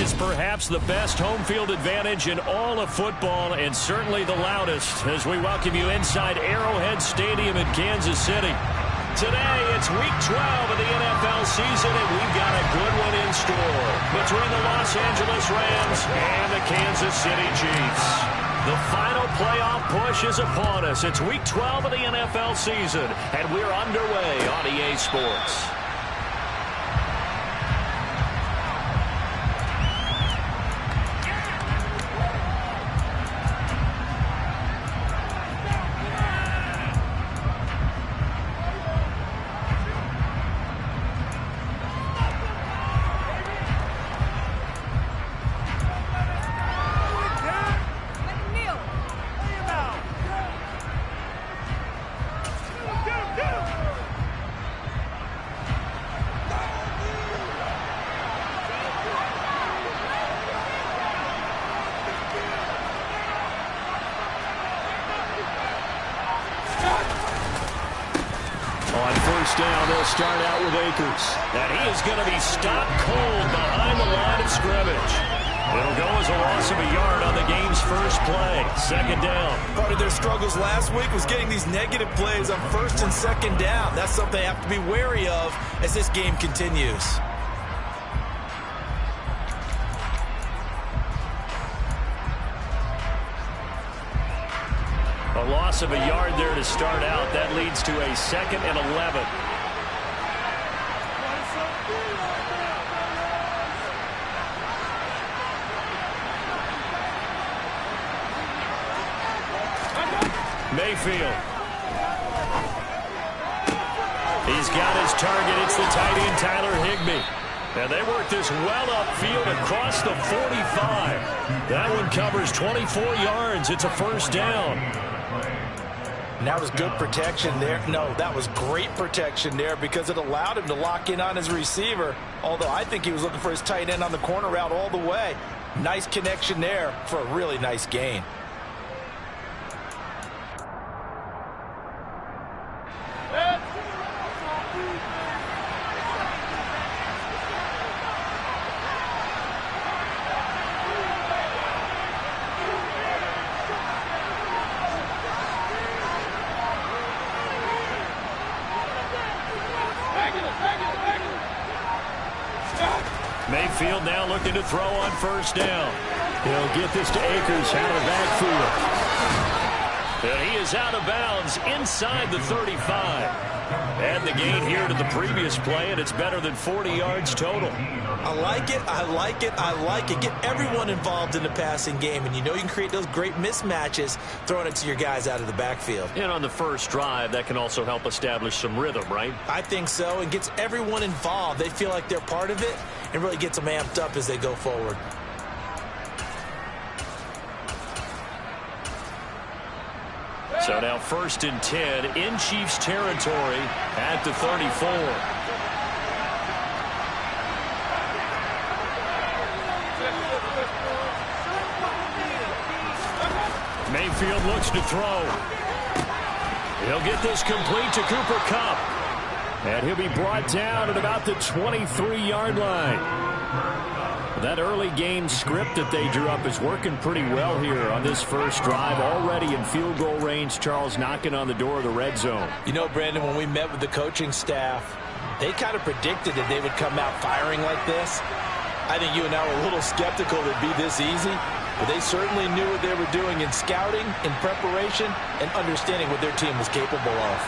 is perhaps the best home field advantage in all of football, and certainly the loudest, as we welcome you inside Arrowhead Stadium in Kansas City. Today, it's Week 12 of the NFL season, and we've got a good one in store between the Los Angeles Rams and the Kansas City Chiefs. The final playoff push is upon us. It's Week 12 of the NFL season, and we're underway on EA Sports. Down, they'll start out with Akers. And he is going to be stopped cold behind the line of scrimmage. It'll go as a loss of a yard on the game's first play. Second down. Part of their struggles last week was getting these negative plays on first and second down. That's something they have to be wary of as this game continues. A loss of a yard there to start out. That leads to a 2nd and 11. Mayfield. He's got his target. It's the tight end, Tyler Higbee. And they work this well upfield across the 45. That one covers 24 yards. It's a first down. And that was good protection there. No, that was great protection there because it allowed him to lock in on his receiver. Although I think he was looking for his tight end on the corner route all the way. Nice connection there for a really nice gain. Mayfield now looking to throw on first down. He'll get this to Akers out of the backfield. And he is out of bounds inside the 35. And the gain here to the previous play, and it's better than 40 yards total. I like it, I like it, I like it. Get everyone involved in the passing game, and you know you can create those great mismatches throwing it to your guys out of the backfield. And on the first drive, that can also help establish some rhythm, right? I think so, and gets everyone involved. They feel like they're part of it, and really gets them amped up as they go forward. So now 1st and 10 in Chiefs territory at the 34. Mayfield looks to throw. He'll get this complete to Cooper Kupp. And he'll be brought down at about the 23-yard line. That early game script that they drew up is working pretty well here on this first drive. Already in field goal range, Charles knocking on the door of the red zone. You know, Brandon, when we met with the coaching staff, they kind of predicted that they would come out firing like this. I think you and I were a little skeptical it would be this easy, but they certainly knew what they were doing in scouting, in preparation, and understanding what their team was capable of.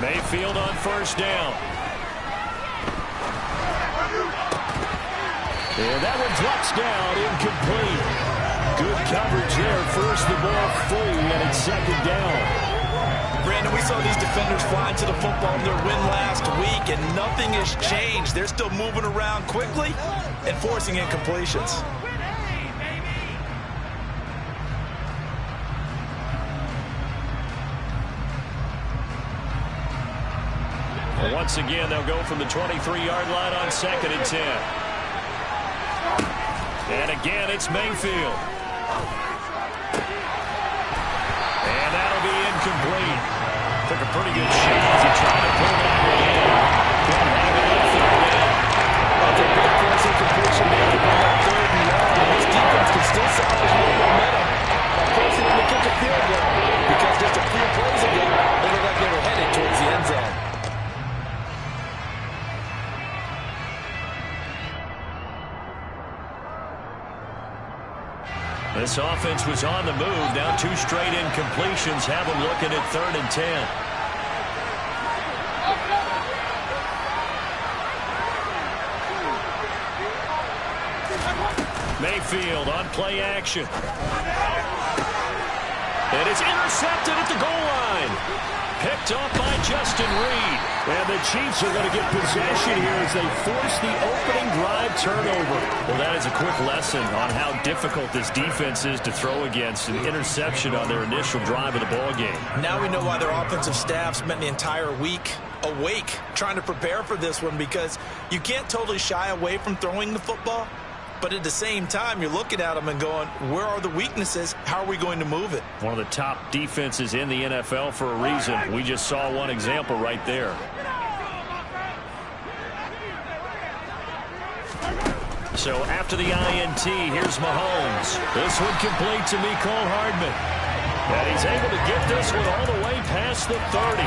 Mayfield on first down. And that one drops down, incomplete. Good coverage there. First the ball free, and it's 2nd down. Brandon, we saw these defenders flying to the football in their win last week, and nothing has changed. They're still moving around quickly and forcing incompletions. Once again, they'll go from the 23-yard line on 2nd and 10. And again, it's Mayfield. And that'll be incomplete. Took a pretty good shot as he tried to pull that one in. Couldn't have it on third down. That's a big force incompletion there to bring up 3rd and long. And this defense can still salvage a little momentum by forcing him to kick a field goal. Because just a few plays ago, they looked like they were headed towards the end zone. This offense was on the move. Now 2 straight incompletions have them looking at 3rd and 10. Mayfield on play action. And it's intercepted at the goal line. Picked off by Justin Reed. And the Chiefs are going to get possession here as they force the opening drive turnover. Well, that is a quick lesson on how difficult this defense is to throw against. An interception on their initial drive of the ball game. Now we know why their offensive staff spent the entire week awake trying to prepare for this one, because you can't totally shy away from throwing the football. But at the same time, you're looking at them and going, where are the weaknesses? How are we going to move it? One of the top defenses in the NFL for a reason. We just saw one example right there. So after the INT, here's Mahomes. This one complete to Mecole Hardman. And he's able to get this one all the way past the 30.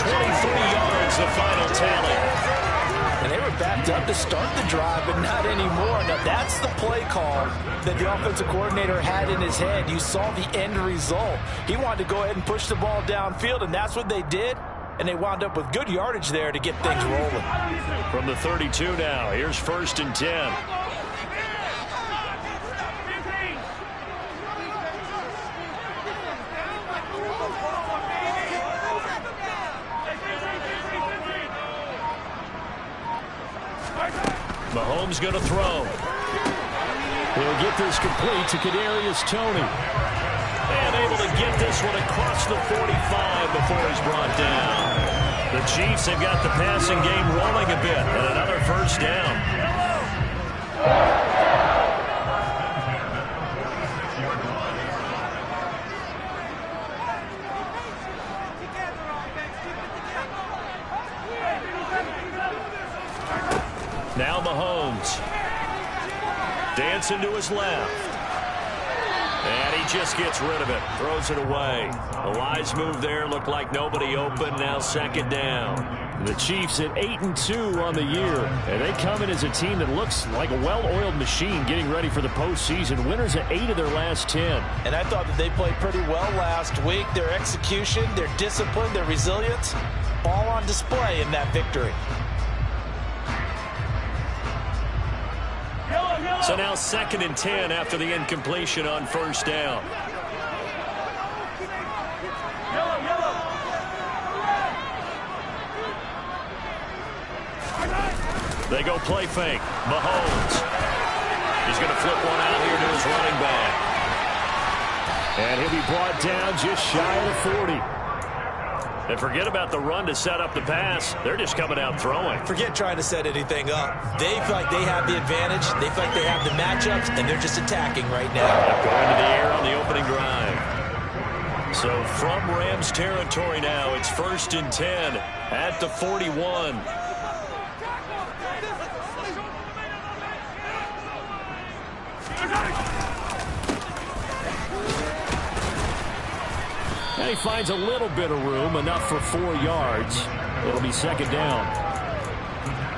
23 yards, the final tally. And they were backed up to start the drive, but not anymore. Now, that's the play call that the offensive coordinator had in his head. You saw the end result. He wanted to go ahead and push the ball downfield, and that's what they did. And they wound up with good yardage there to get things rolling. From the 32 now, here's 1st and 10. Mahomes going to throw. He'll get this complete to Kadarius Toney. And able to get this one across the 45 before he's brought down. The Chiefs have got the passing game rolling a bit. And another 1st down. Now Mahomes. Dancing to his left. And he just gets rid of it. Throws it away. A wise move there. Looked like nobody open. Now 2nd down. The Chiefs at 8-2 on the year. And they come in as a team that looks like a well-oiled machine getting ready for the postseason. Winners at 8 of their last 10. And I thought that they played pretty well last week. Their execution, their discipline, their resilience, all on display in that victory. So now 2nd and 10 after the incompletion on 1st down. They go play fake. Mahomes. He's going to flip one out here to his running back. And he'll be brought down just shy of the 40. And forget about the run to set up the pass. They're just coming out throwing. Forget trying to set anything up. They feel like they have the advantage. They feel like they have the matchups, and they're just attacking right now. Going to the air on the opening drive. So from Rams territory now, it's 1st and 10 at the 41. And he finds a little bit of room, enough for 4 yards. It'll be 2nd down.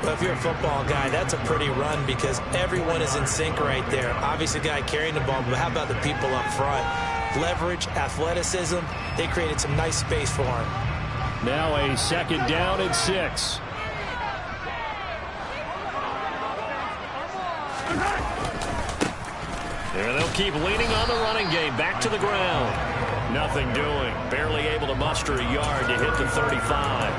Well, if you're a football guy, that's a pretty run because everyone is in sync right there. Obviously, the guy carrying the ball, but how about the people up front? Leverage, athleticism, they created some nice space for him. Now a 2nd down and 6. And they'll keep leaning on the running game. Back to the ground. Nothing doing. Barely able to muster a yard to hit the 35.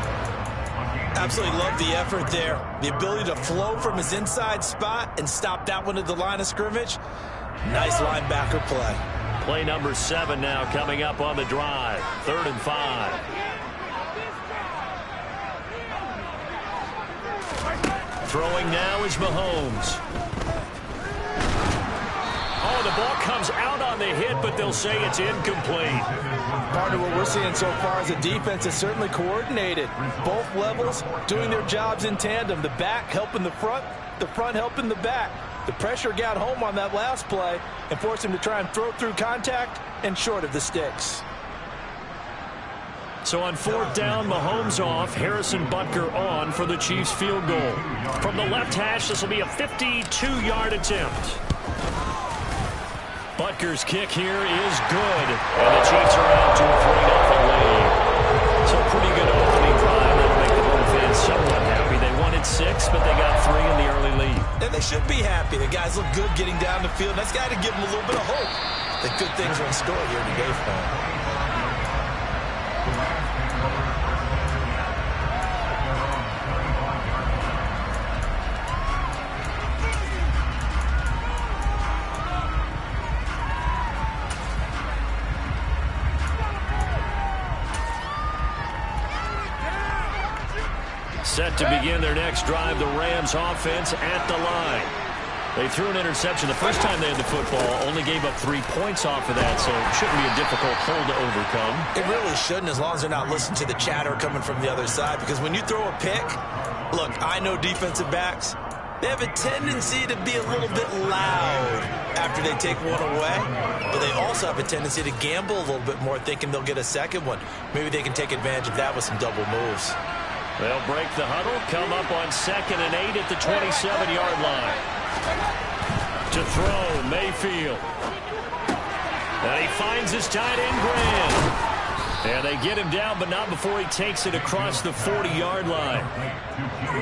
Absolutely love the effort there. The ability to flow from his inside spot and stop that one at the line of scrimmage. Nice linebacker play. Play number 7 now coming up on the drive. 3rd and 5. Throwing now is Mahomes. Oh, the ball comes out on the hit, but they'll say it's incomplete. Part of what we're seeing so far is the defense is certainly coordinated. Both levels doing their jobs in tandem. The back helping the front helping the back. The pressure got home on that last play and forced him to try and throw through contact and short of the sticks. So on fourth down, Mahomes off, Harrison Butker on for the Chiefs field goal. From the left hash, this will be a 52-yard attempt. Butker's kick here is good, and the Chiefs are out to a 3-0 lead. So pretty good opening drive. That'll make the home fans somewhat happy. They wanted 6, but they got 3 in the early lead. And they should be happy. The guys look good getting down the field. That's got to give them a little bit of hope that good things are in store here today for them. Set to begin their next drive, the Rams offense at the line. They threw an interception the first time they had the football, only gave up 3 points off of that, so it shouldn't be a difficult hole to overcome. It really shouldn't, as long as they're not listening to the chatter coming from the other side, because when you throw a pick, look, I know defensive backs, they have a tendency to be a little bit loud after they take one away, but they also have a tendency to gamble a little bit more, thinking they'll get a second one. Maybe they can take advantage of that with some double moves. They'll break the huddle, come up on 2nd and 8 at the 27-yard line. To throw, Mayfield. And he finds his tight end, Graham. And they get him down, but not before he takes it across the 40-yard line.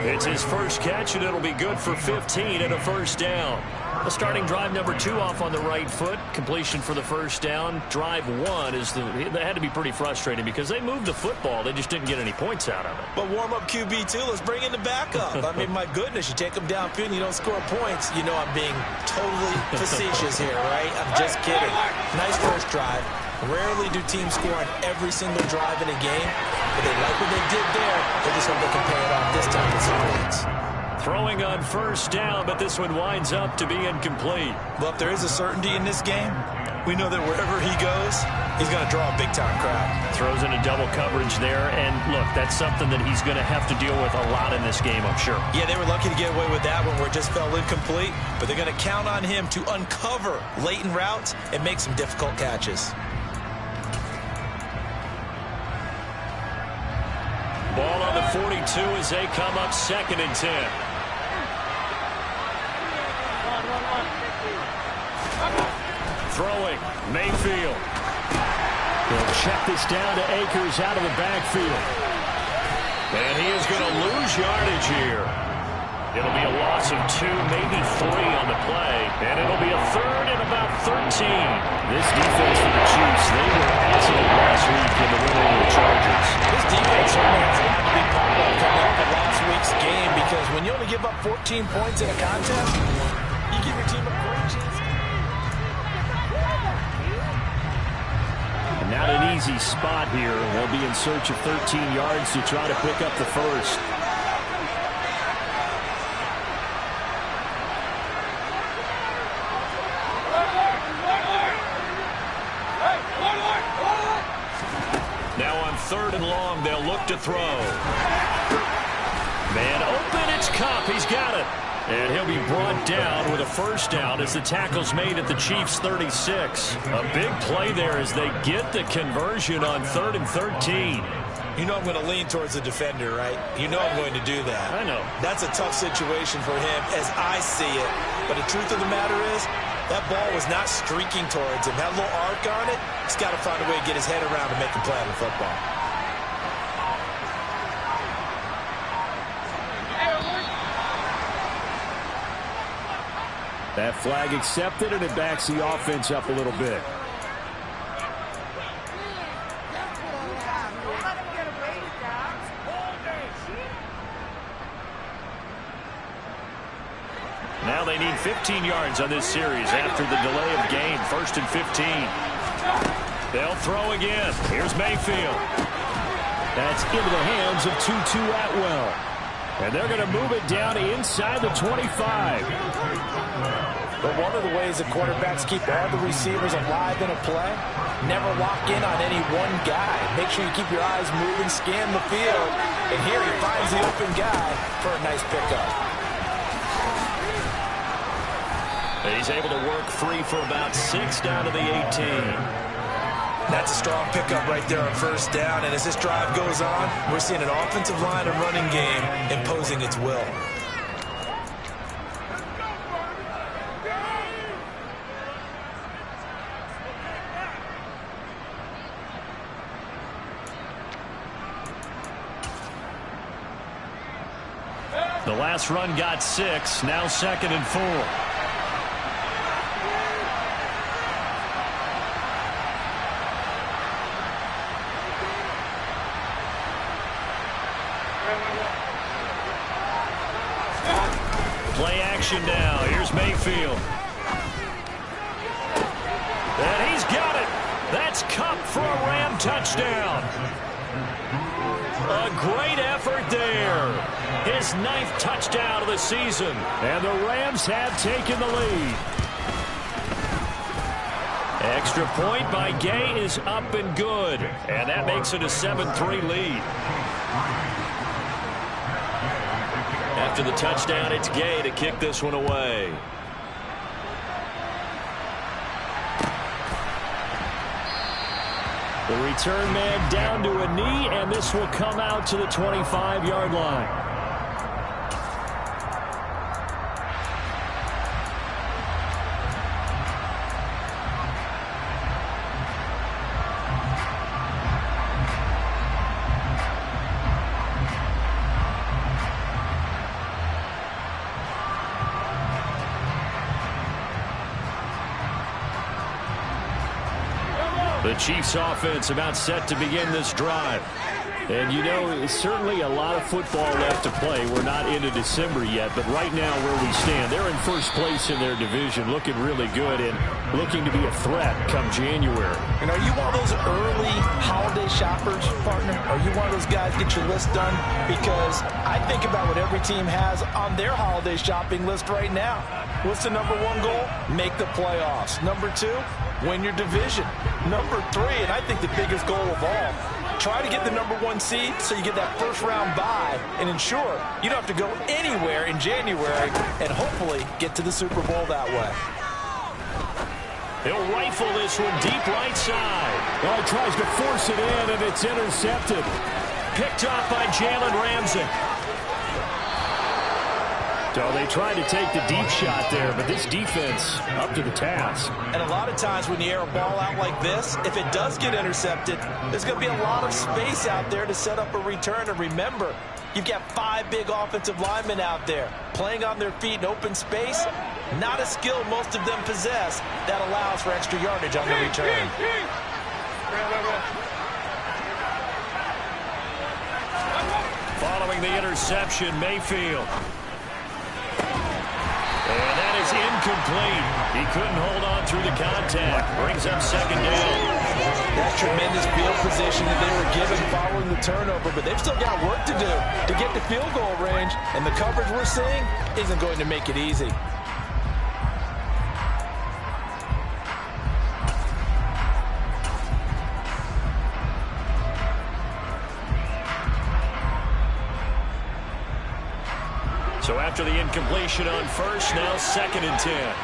It's his first catch, and it'll be good for 15 and a first down. The starting drive number 2 off on the right foot. Completion for the first down. Drive 1 is that had to be pretty frustrating because they moved the football. They just didn't get any points out of it. But warm-up QB, too. Let's bring in the backup. I mean, my goodness, you take them downfield and you don't score points. You know I'm being totally facetious here, right? I'm just kidding. Nice first drive. Rarely do teams score on every single drive in a game, but they like what they did there. They just hope they can pay it off this time with some points. Throwing on first down, but this one winds up to be incomplete. Well, if there is a certainty in this game, we know that wherever he goes, he's going to draw a big-time crowd. Throws into double coverage there, and look, that's something that he's going to have to deal with a lot in this game, I'm sure. Yeah, they were lucky to get away with that one where it just fell incomplete, but they're going to count on him to uncover latent routes and make some difficult catches. Ball on the 42 as they come up 2nd and 10. Throwing, Mayfield. He'll check this down to Akers out of the backfield. And he is going to lose yardage here. It'll be a loss of 2, maybe 3 on the play. And it'll be a 3rd and about 13. This defense for the Chiefs, they were excellent last week in the win over the Chargers. This defense certainly has a lot to be proud of coming off of last week's game, because when you only give up 14 points in a contest, you give your team a great chance. Not an easy spot here. They'll be in search of 13 yards to try to pick up the first. Now on 3rd and long, they'll look to throw. Man open, it's Kupp. He's got it. And he'll be brought down with a first down as the tackle's made at the Chiefs' 36. A big play there as they get the conversion on 3rd and 13. You know I'm going to lean towards the defender, right? You know I'm going to do that. I know. That's a tough situation for him as I see it. But the truth of the matter is, that ball was not streaking towards him. Had a little arc on it. He's got to find a way to get his head around and make a play on the football. That flag accepted, and it backs the offense up a little bit. Now they need 15 yards on this series after the delay of game. 1st and 15. They'll throw again. Here's Mayfield. That's into the hands of Tutu Atwell. And they're going to move it down inside the 25. But one of the ways that quarterbacks keep all the receivers alive in a play, never lock in on any one guy. Make sure you keep your eyes moving, scan the field, and here he finds the open guy for a nice pickup. He's able to work free for about 6 down to the 18. That's a strong pickup right there on first down, and as this drive goes on, we're seeing an offensive line and running game imposing its will. The last run got 6, now 2nd and 4. Play action now. Here's Mayfield. And he's got it. That's Kupp for a Ram touchdown. A great effort there. His 9th touchdown of the season. And the Rams have taken the lead. Extra point by Gay is up and good. And that makes it a 7-3 lead. After the touchdown, it's Gay to kick this one away. The return man down to a knee, and this will come out to the 25-yard line. The Chiefs offense about set to begin this drive. And you know, it's certainly a lot of football left to play. We're not into December yet, but right now where we stand, they're in first place in their division, looking really good and looking to be a threat come January. And are you one of those early holiday shoppers, partner? Are you one of those guys get your list done? Because I think about what every team has on their holiday shopping list right now. What's the number 1 goal? Make the playoffs. Number 2, win your division. Number 3, and I think the biggest goal of all, try to get the number 1 seed so you get that first round bye and ensure you don't have to go anywhere in January and hopefully get to the Super Bowl that way. He'll rifle this one deep right side. Well, he tries to force it in, and it's intercepted. Picked off by Jalen Ramsey. So they tried to take the deep shot there, but this defense up to the task. And a lot of times when you air a ball out like this, if it does get intercepted, there's going to be a lot of space out there to set up a return. And remember, you've got 5 big offensive linemen out there playing on their feet in open space. Not a skill most of them possess that allows for extra yardage on the return. Following the interception, Mayfield. And that is incomplete. He couldn't hold on through the contact. Brings up 2nd down. That tremendous field position that they were given following the turnover, but they've still got work to do to get the field goal range, and the coverage we're seeing isn't going to make it easy. So after the incompletion on first, now 2nd and 10.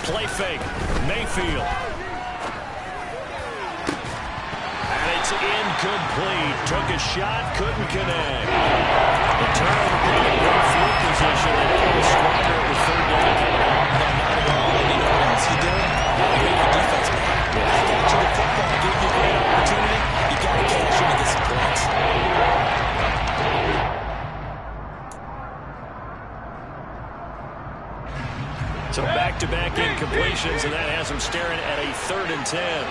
Play fake. Mayfield. And it's incomplete. Took a shot, couldn't connect. The turnover put in good field position. They didn't get stronger with 3rd down. He did. He made the defense pay. I got you the football, gave you a great opportunity. You got to cash in and get some points. So back-to-back incompletions, and that has him staring at a 3rd and 10.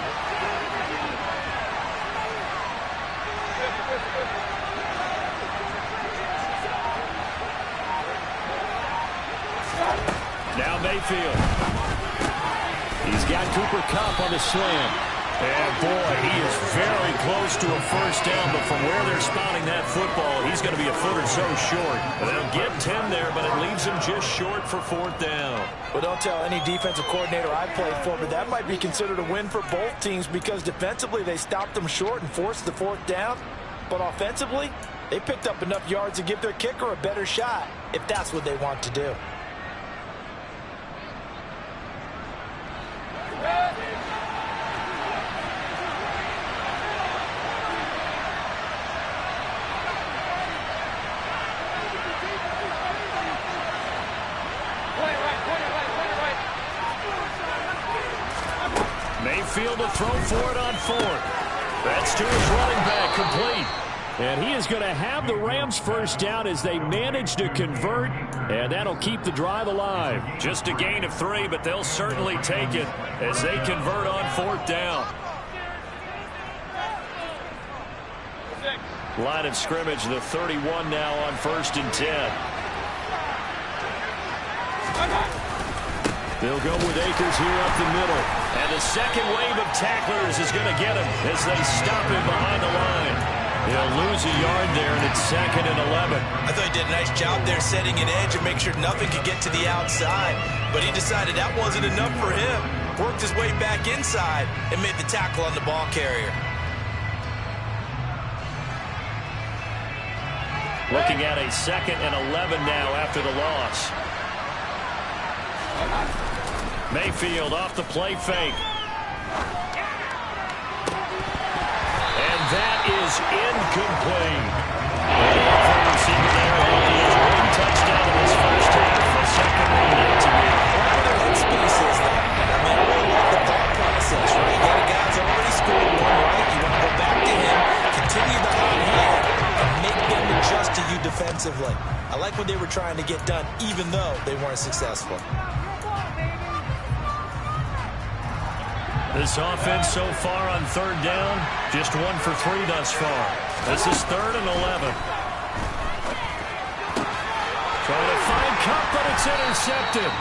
Now Mayfield. He's got Cooper Kupp on the slam. And boy, he is very close to a first down, but from where they're spotting that football, he's going to be a foot or so short. They'll get 10 there, but it leaves him just short for fourth down. Well, don't tell any defensive coordinator I played for, but that might be considered a win for both teams because defensively they stopped them short and forced the fourth down. But offensively, they picked up enough yards to give their kicker a better shot if that's what they want to do. Mayfield to throw for it on fourth. That's to his running back, complete. And he is going to have the Rams first down as they manage to convert, and that'll keep the drive alive. Just a gain of 3, but they'll certainly take it as they convert on fourth down. Line of scrimmage, the 31 now on 1st and 10. They'll go with Akers here up the middle. And the second wave of tacklers is going to get him as they stop him behind the line. He'll lose a yard there, and it's 2nd and 11. I thought he did a nice job there setting an edge and make sure nothing could get to the outside. But he decided that wasn't enough for him. Worked his way back inside and made the tackle on the ball carrier. Looking at a 2nd and 11 now after the loss. Mayfield off the play fake. And that is incomplete. One touchdown in this first half. The second one yet to be. Their headspace is that. I mean, I really like the thought process, right? You got a guy who's already scored one, right? You want to go back to him, continue the hot hand, and make them adjust to you defensively. I like what they were trying to get done, even though they weren't successful. This offense so far on 3rd down, just 1 for 3 thus far. This is 3rd and 11. Trying to find Kupp, but it's intercepted.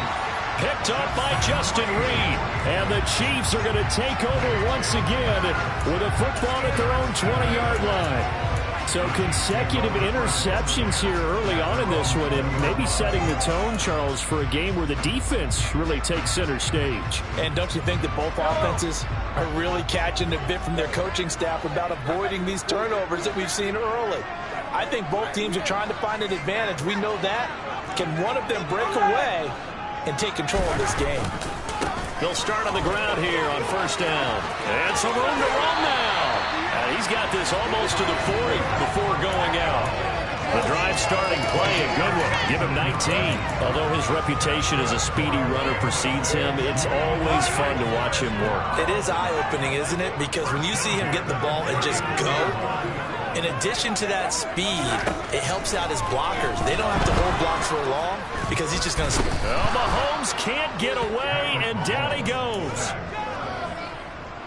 Picked up by Justin Reed. And the Chiefs are going to take over once again with a football at their own 20-yard line. So consecutive interceptions here early on in this one, and maybe setting the tone, Charles, for a game where the defense really takes center stage. And don't you think that both offenses are really catching a bit from their coaching staff about avoiding these turnovers that we've seen early? I think both teams are trying to find an advantage. We know that. Can one of them break away and take control of this game? They'll start on the ground here on 1st down. And some room to run now. He's got this almost to the 40 before going out. The drive starting play, a good one. Give him 19. Although his reputation as a speedy runner precedes him, it's always fun to watch him work. It is eye-opening, isn't it? Because when you see him get the ball and just go, in addition to that speed, it helps out his blockers. They don't have to hold blocks for long because he's just going to... Well, Mahomes can't get away, and down he goes.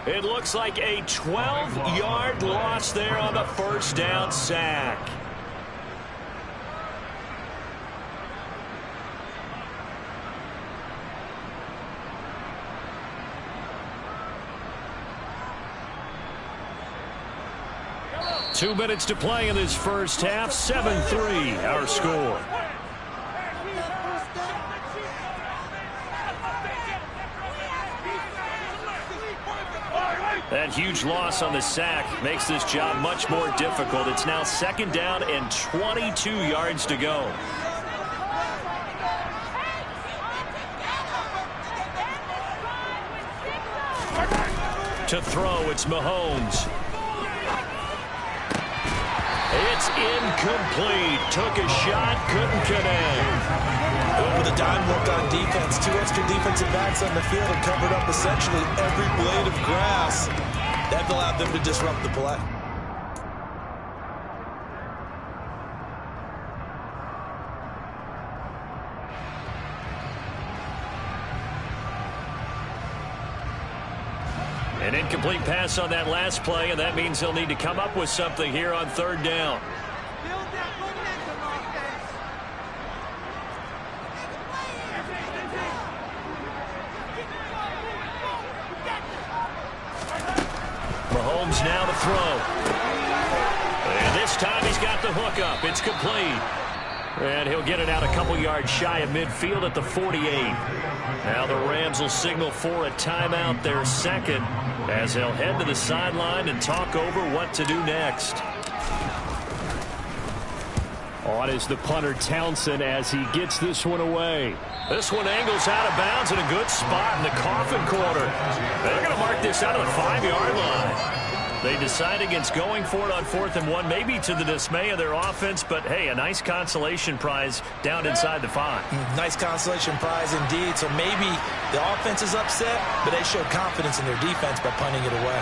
It looks like a 12-yard loss there on the first down sack. Two minutes to play in this first half. 7-3, our score. That huge loss on the sack makes this job much more difficult. It's now 2nd down and 22 yards to go. To throw, it's Mahomes. It's incomplete. Took a shot, couldn't connect. With a dime look on defense, 2 extra defensive backs on the field and covered up essentially every blade of grass. That allowed them to disrupt the play. An incomplete pass on that last play, and that means he'll need to come up with something here on 3rd down. Holmes now to throw. And this time he's got the hook up. It's complete. And he'll get it out a couple yards shy of midfield at the 48. Now the Rams will signal for a timeout, their second, as they'll head to the sideline and talk over what to do next. On is the punter Townsend as he gets this one away. This one angles out of bounds in a good spot in the coffin corner. They're going to mark this out of the 5-yard line. They decide against going for it on 4th and 1, maybe to the dismay of their offense, but hey, a nice consolation prize down inside the 5. Nice consolation prize indeed. So maybe the offense is upset, but they showed confidence in their defense by punting it away.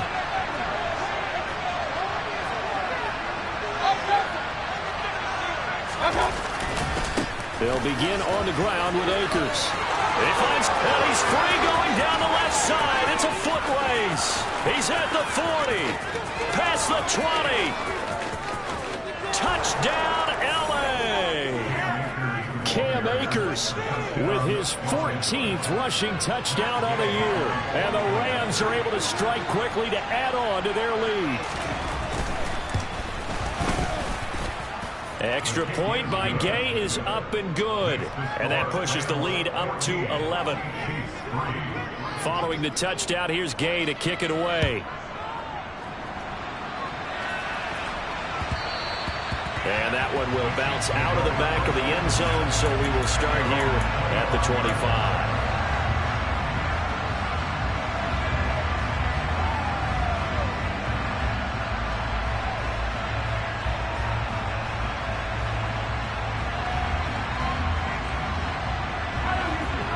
They'll begin on the ground with Akers. He finds, and he's free going down the left side. It's a foot race. He's at the 40, past the 20. Touchdown, L.A. Cam Akers with his 14th rushing touchdown on the year. And the Rams are able to strike quickly to add on to their lead. Extra point by Gay is up and good. And that pushes the lead up to 11. Following the touchdown, here's Gay to kick it away. And that one will bounce out of the back of the end zone, so we will start here at the 25.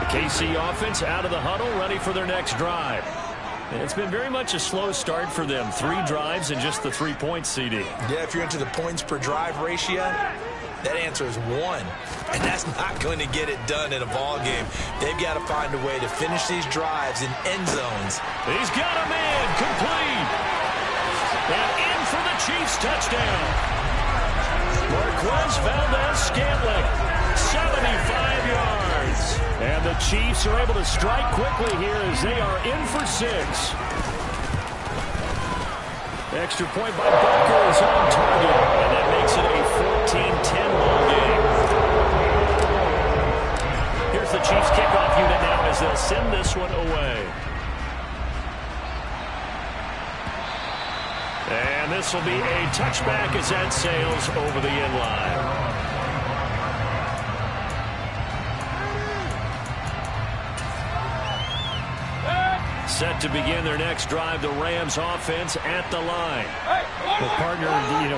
KC offense out of the huddle, ready for their next drive. And it's been very much a slow start for them. 3 drives and just the 3 points, CD. Yeah, if you're into the points per drive ratio, that answer is 1. And that's not going to get it done in a ball game. They've got to find a way to finish these drives in end zones. He's got a man complete. And in for the Chiefs touchdown. Marquez Valdez-Scantling, 75 yards. And the Chiefs are able to strike quickly here as they are in for 6. Extra point by Booker is on target. And that makes it a 14-10 ball game. Here's the Chiefs kickoff unit now as they'll send this one away. And this will be a touchback as that sails over the end line. Set to begin their next drive, the Rams offense at the line. Well, partner,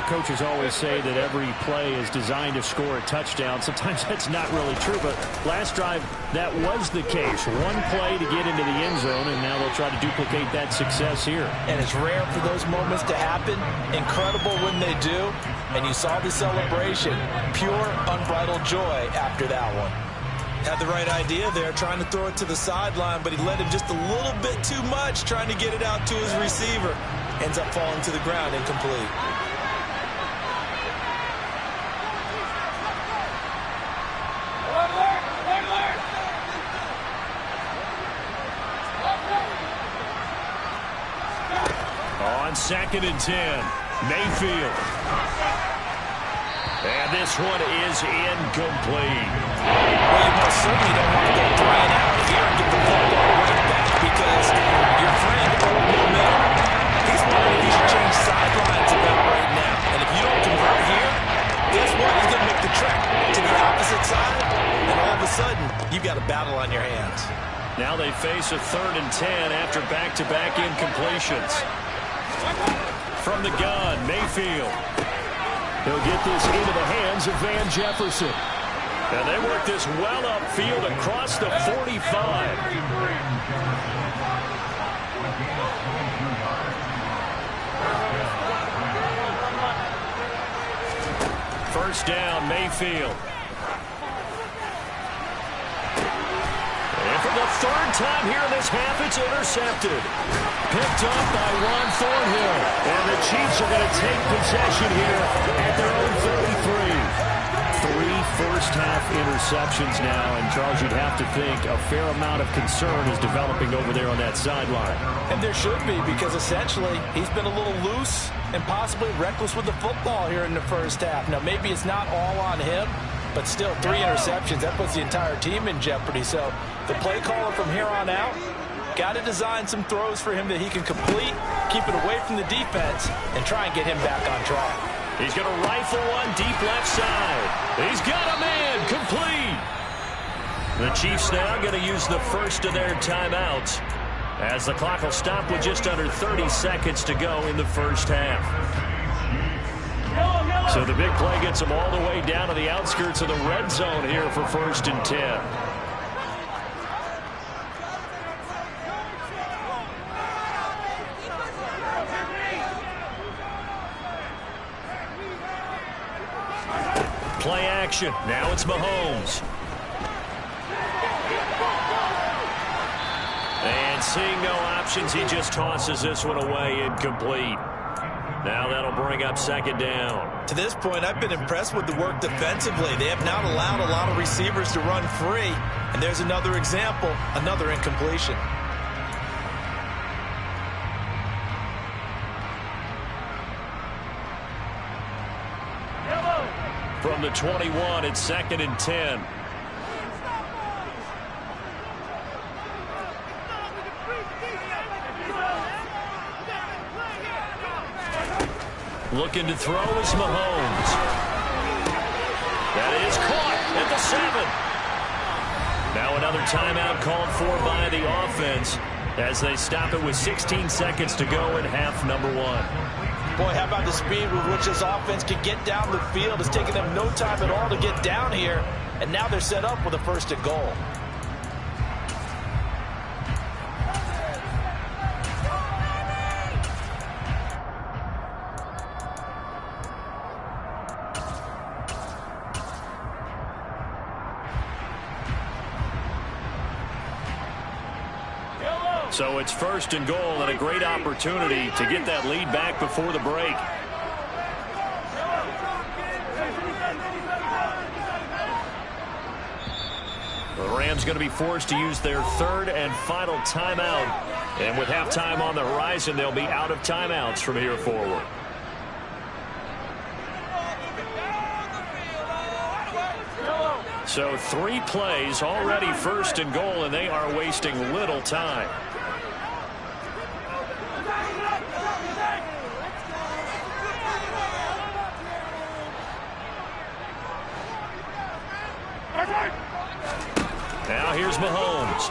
coaches always say that every play is designed to score a touchdown. Sometimes that's not really true, but last drive, that was the case. One play to get into the end zone, and now they'll try to duplicate that success here. And it's rare for those moments to happen. Incredible when they do. And you saw the celebration. Pure, unbridled joy after that one. Had the right idea there, trying to throw it to the sideline, but he led him just a little bit too much, trying to get it out to his receiver. Ends up falling to the ground, incomplete. On 2nd and 10, Mayfield. And this one is incomplete. Well, you most certainly don't want to go 3 and out here and get the football right back because your friend, momentum, he's wondering if he should change sidelines about right now. And if you don't convert here, guess what? He's going to make the trek to the opposite side, and all of a sudden, you've got a battle on your hands. Now they face a 3rd and 10 after back-to-back incompletions. From the gun, Mayfield. He'll get this into the hands of Van Jefferson. And they work this well upfield across the 45. First down, Mayfield. And for the 3rd time here in this half, it's intercepted. Picked up by Juan Thornhill. And the Chiefs are going to take possession here at their own 33. first half interceptions now, and Charles, you'd have to think a fair amount of concern is developing over there on that sideline. And there should be, because essentially he's been a little loose and possibly reckless with the football here in the first half. Now, maybe it's not all on him, but still 3 interceptions. That puts the entire team in jeopardy. So the play caller from here on out got to design some throws for him that he can complete, keep it away from the defense, and try and get him back on track. He's going to rifle one deep left side. He's got a man complete. The Chiefs now going to use the first of their timeouts, as the clock will stop with just under 30 seconds to go in the first half. So the big play gets them all the way down to the outskirts of the red zone here for 1st and 10. Play action. Now it's Mahomes. And seeing no options, he just tosses this one away, incomplete. Now that'll bring up 2nd down. To this point, I've been impressed with the work defensively. They have not allowed a lot of receivers to run free. And there's another example, another incompletion. From the 21, it's 2nd and 10. Looking to throw is Mahomes. That is caught at the 7. Now another timeout called for by the offense as they stop it with 16 seconds to go in half number 1. Boy, how about the speed with which this offense can get down the field? It's taken them no time at all to get down here, and now they're set up with a 1st and goal. So it's 1st and goal, and a great opportunity to get that lead back before the break. The Rams going to be forced to use their 3rd and final timeout. And with halftime on the horizon, they'll be out of timeouts from here forward. So 3 plays already 1st and goal, and they are wasting little time. Now here's Mahomes.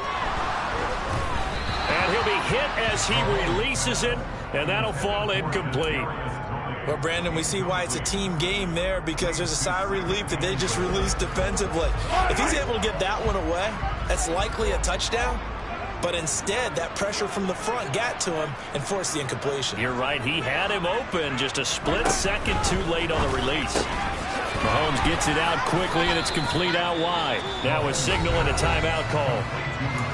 And he'll be hit as he releases it, and that'll fall incomplete. Well, Brandon, we see why it's a team game there, because there's a sigh of relief that they just released defensively. If he's able to get that one away, that's likely a touchdown. But instead, that pressure from the front got to him and forced the incompletion. You're right. He had him open, just a split second too late on the release. Mahomes gets it out quickly, and it's complete out wide. Now a signal and a timeout call,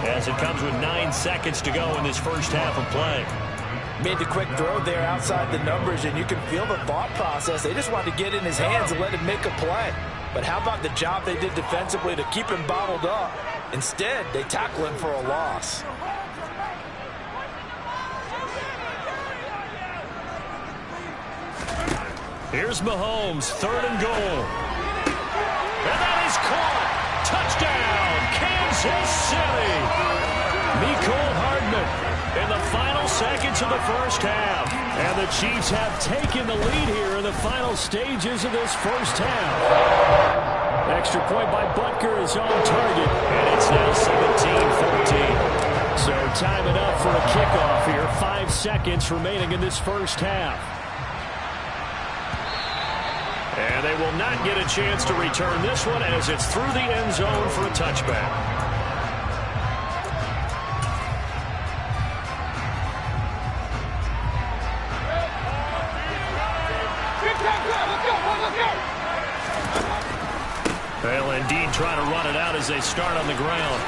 as it comes with 9 seconds to go in this first half of play. Made the quick throw there outside the numbers, and you can feel the thought process. They just wanted to get in his hands and let him make a play. But how about the job they did defensively to keep him bottled up? Instead, they tackle him for a loss. Here's Mahomes, 3rd and goal. And that is caught. Touchdown, Kansas City. Mecole Hardman in the final seconds of the first half. And the Chiefs have taken the lead here in the final stages of this first half. Extra point by Butker is on target, and it's now 17-14. So time it up for a kickoff here. 5 seconds remaining in this first half. And they will not get a chance to return this one as it's through the end zone for a touchback. Well, indeed, trying to run it out as they start on the ground.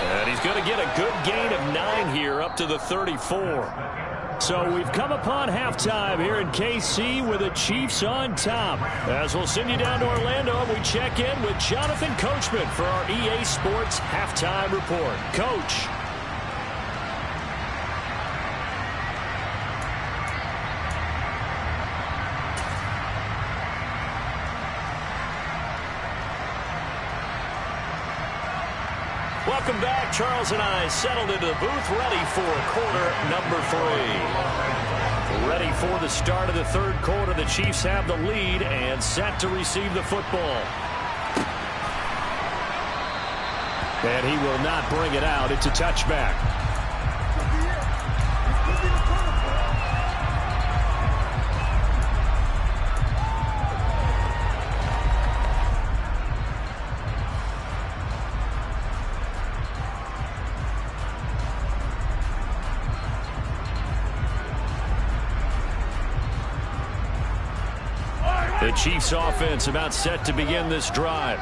And he's going to get a good gain of 9 here up to the 34. So we've come upon halftime here in KC with the Chiefs on top. As we'll send you down to Orlando, and we check in with Jonathan Coachman for our EA Sports Halftime Report. Coach. Welcome back. Charles and I settled into the booth, ready for quarter number 3. Ready for the start of the third quarter. The Chiefs have the lead and set to receive the football. And he will not bring it out. It's a touchback. The Chiefs offense about set to begin this drive.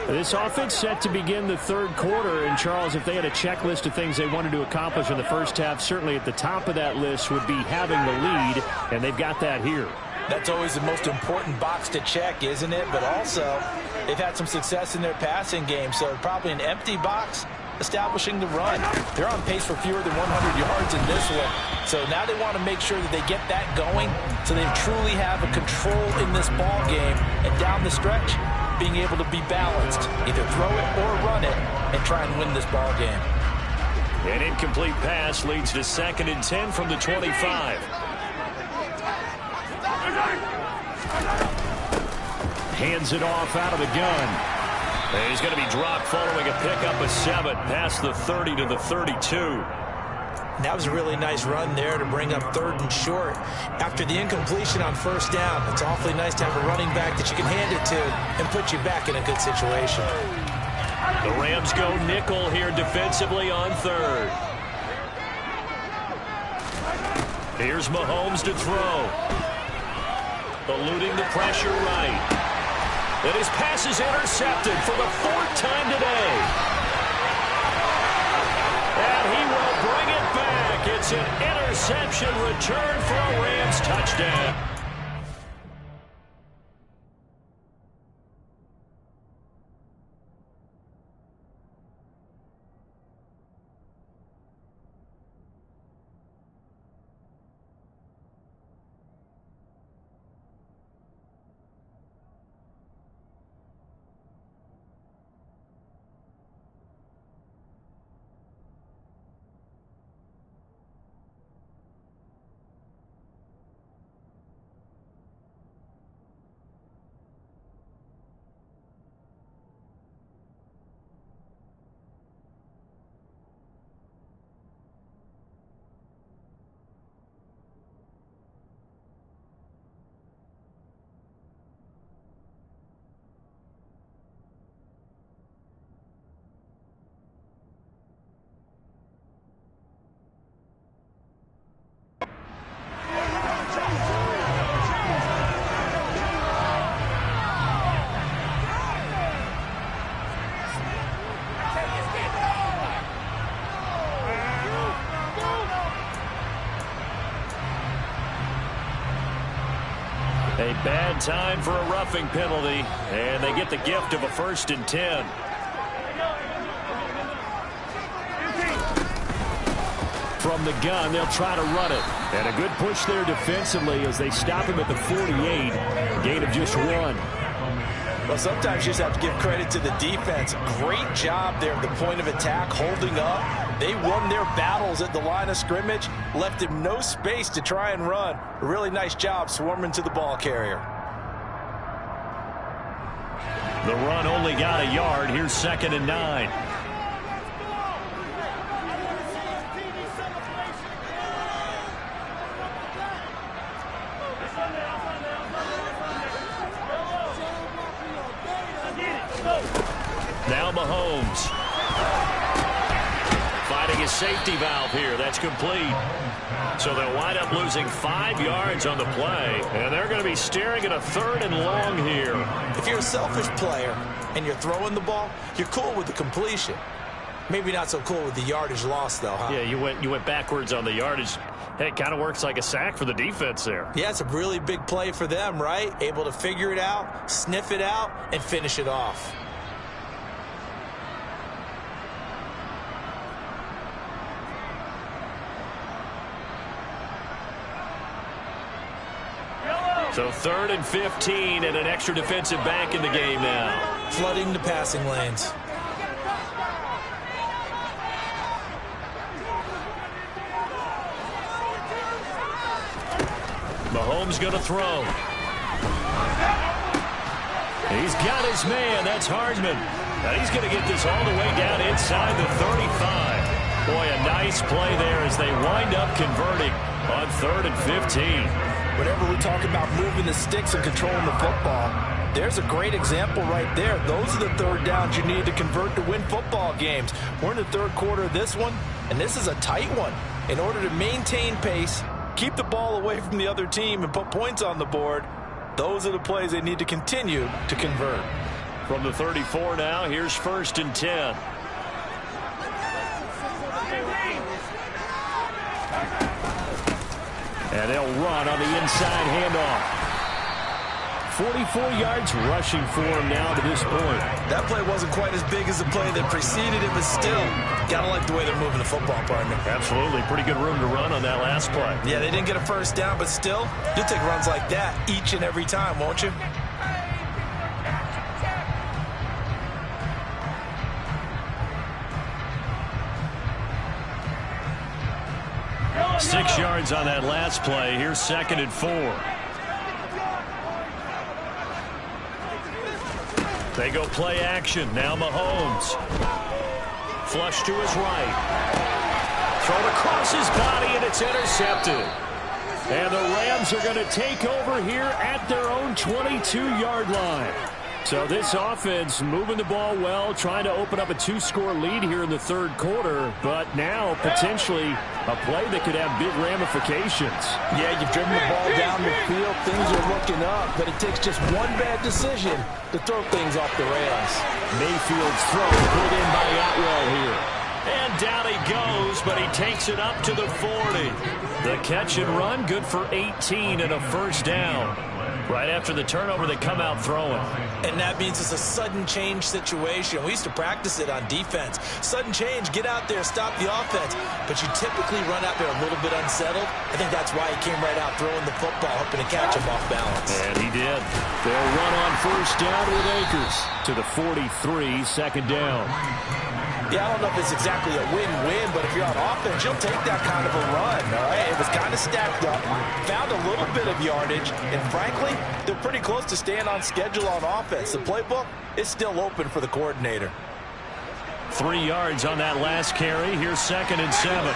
This offense set to begin the third quarter. And, Charles, if they had a checklist of things they wanted to accomplish in the first half, certainly at the top of that list would be having the lead, and they've got that here. That's always the most important box to check, isn't it? But also, they've had some success in their passing game, so probably an empty box establishing the run. They're on pace for fewer than 100 yards in this one. So now they want to make sure that they get that going so they truly have a control in this ball game. And down the stretch, being able to be balanced. Either throw it or run it and try and win this ball game. An incomplete pass leads to 2nd and 10 from the 25. Hands it off out of the gun. And he's going to be dropped following a pickup of 7 past the 30 to the 32. That was a really nice run there to bring up 3rd and short. After the incompletion on 1st down, it's awfully nice to have a running back that you can hand it to and put you back in a good situation. The Rams go nickel here defensively on 3rd. Here's Mahomes to throw. Eluding the pressure right. And his pass is intercepted for the 4th time today. And he will bring it back. It's an interception return for a Rams touchdown. A bad time for a roughing penalty, and they get the gift of a 1st and 10. From the gun, they'll try to run it. And a good push there defensively as they stop him at the 48. A gain of just 1. Well, sometimes you just have to give credit to the defense. Great job there at the point of attack, holding up. They won their battles at the line of scrimmage, left him no space to try and run. A really nice job swarming to the ball carrier. The run only got a yard. Here's 2nd and 9. Now Mahomes. Fighting his safety valve here. That's complete. So they'll wind up losing 5 yards on the play. And they're going to be staring at a 3rd and long here. If you're a selfish player and you're throwing the ball, you're cool with the completion. Maybe not so cool with the yardage loss, though, huh? Yeah, you went backwards on the yardage. Hey, it kind of works like a sack for the defense there. Yeah, it's a really big play for them, right? Able to figure it out, sniff it out, and finish it off. So 3rd and 15 and an extra defensive back in the game now. Flooding the passing lanes. Mahomes going to throw. He's got his man. That's Hardman. Now he's going to get this all the way down inside the 35. Boy, a nice play there as they wind up converting on 3rd and 15. Whenever we talk about moving the sticks and controlling the football, there's a great example right there. Those are the third downs you need to convert to win football games. We're in the third quarter of this one, and this is a tight one. In order to maintain pace, keep the ball away from the other team, and put points on the board, those are the plays they need to continue to convert. From the 34 now, here's 1st and 10. And they'll run on the inside handoff. 44 yards rushing for him now to this point. That play wasn't quite as big as the play that preceded it, but still, gotta like the way they're moving the football, partner. Absolutely. Pretty good room to run on that last play. Yeah, they didn't get a first down, but still, you'll take runs like that each and every time, won't you? Six yards on that last play. Here's 2nd and 4. They go play action. Now Mahomes. Flush to his right. Thrown across his body, and it's intercepted. And the Rams are going to take over here at their own 22-yard line. So this offense moving the ball well, trying to open up a 2-score lead here in the third quarter, but now potentially a play that could have big ramifications. Yeah, you've driven the ball down the field. Things are looking up, but it takes just one bad decision to throw things off the rails. Mayfield's throw pulled in by Atwell here. And down he goes, but he takes it up to the 40. The catch and run, good for 18 and a first down. Right after the turnover, they come out throwing. And that means it's a sudden change situation. We used to practice it on defense. Sudden change, get out there, stop the offense. But you typically run out there a little bit unsettled. I think that's why he came right out throwing the football, hoping to catch him off balance. And he did. They'll run on first down with Akers to the 43, 2nd down. Yeah, I don't know if it's exactly a win-win, but if you're on offense, you'll take that kind of a run, all right? It was kind of stacked up, found a little bit of yardage, and frankly, they're pretty close to staying on schedule on offense. The playbook is still open for the coordinator. 3 yards on that last carry. Here's 2nd and 7.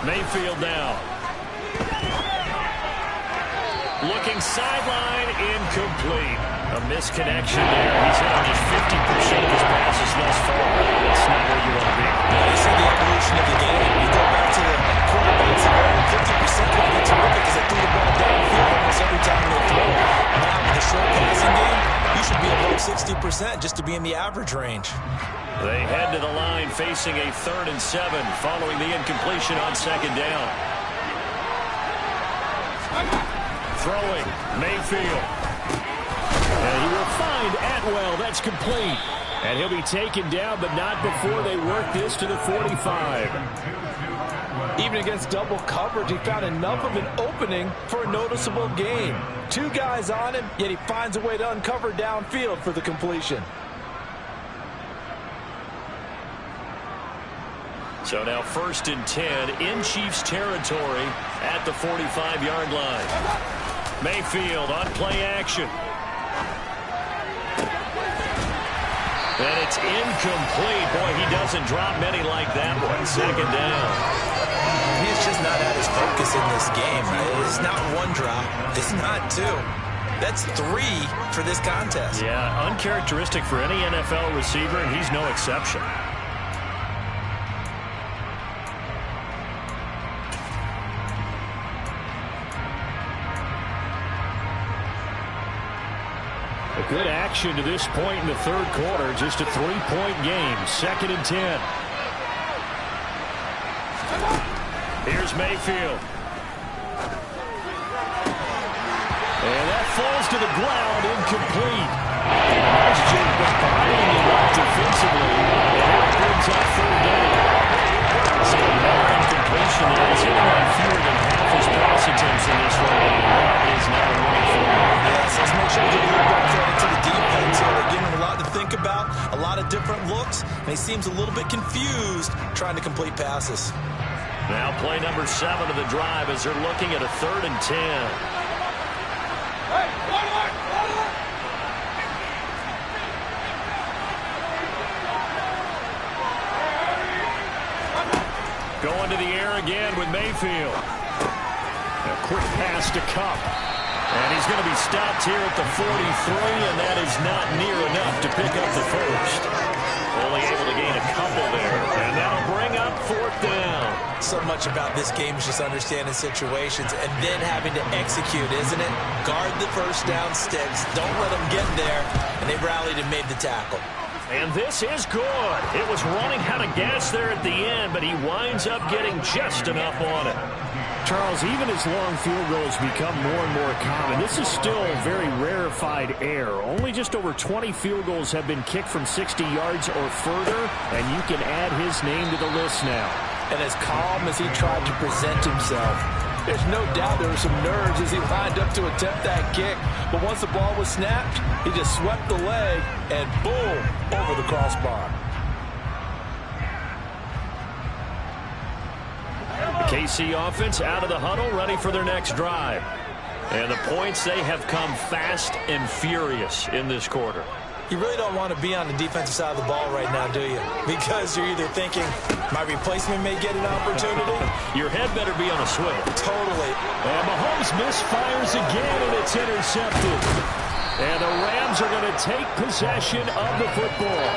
Mayfield now. Looking sideline, incomplete. A misconnection there. He's hit on just 50% of his passes thus far. That's not where you want to be. Now you see the evolution of the game. You go back to the quarterbacks that are 50% would be terrific because they threw the ball downfield almost every time they throw it. Now with the short passing game, you should be above 60% just to be in the average range. They head to the line facing a 3rd and 7 following the incompletion on 2nd down. Throwing, Mayfield. And he will find Atwell. That's complete. And he'll be taken down, but not before they work this to the 45. Even against double coverage, he found enough of an opening for a noticeable gain. 2 guys on him, yet he finds a way to uncover downfield for the completion. So now 1st and 10 in Chiefs territory at the 45-yard line. Mayfield on play action. And it's incomplete. Boy, he doesn't drop many like that one. 2nd down. He's just not at his focus in this game. It's not 1 drop. It's not 2. That's 3 for this contest. Yeah, uncharacteristic for any NFL receiver, and he's no exception. The Good action to this point in the third quarter. Just a 3-point game. 2nd and 10. Here's Mayfield. And that falls to the ground, incomplete. Nice job behind the left defensively. And that brings up 3rd down. So another incompletion there. He's hitting on fewer than half his pass attempts in this one. That is not a winning formula. Yes, let's make sure we give a little bit of credit to the defense here. They're giving him a lot to think about, a lot of different looks, and he seems a little bit confused trying to complete passes. Now play number 7 of the drive as they're looking at a 3rd and 10. Going to the air again with Mayfield. A quick pass to Kupp. And he's going to be stopped here at the 43, and that is not near enough to pick up the first. Only able to gain a couple there, and that'll bring up 4th down. So much about this game is just understanding situations and then having to execute, isn't it? Guard the first down sticks. Don't let them get there, and they rallied and made the tackle. And this is good. It was running out of gas there at the end, but he winds up getting just enough on it. Charles, even as long field goals become more and more common, this is still very rarefied air. Only just over 20 field goals have been kicked from 60 yards or further, and you can add his name to the list now. And as calm as he tried to present himself, there's no doubt there were some nerves as he lined up to attempt that kick. But once the ball was snapped, he just swept the leg and boom, over the crossbar. The KC offense out of the huddle, ready for their next drive. And the points, they have come fast and furious in this quarter. You really don't want to be on the defensive side of the ball right now, do you? Because you're either thinking, my replacement may get an opportunity. Your head better be on a swivel. Totally. And Mahomes misfires again, and it's intercepted. And the Rams are going to take possession of the football.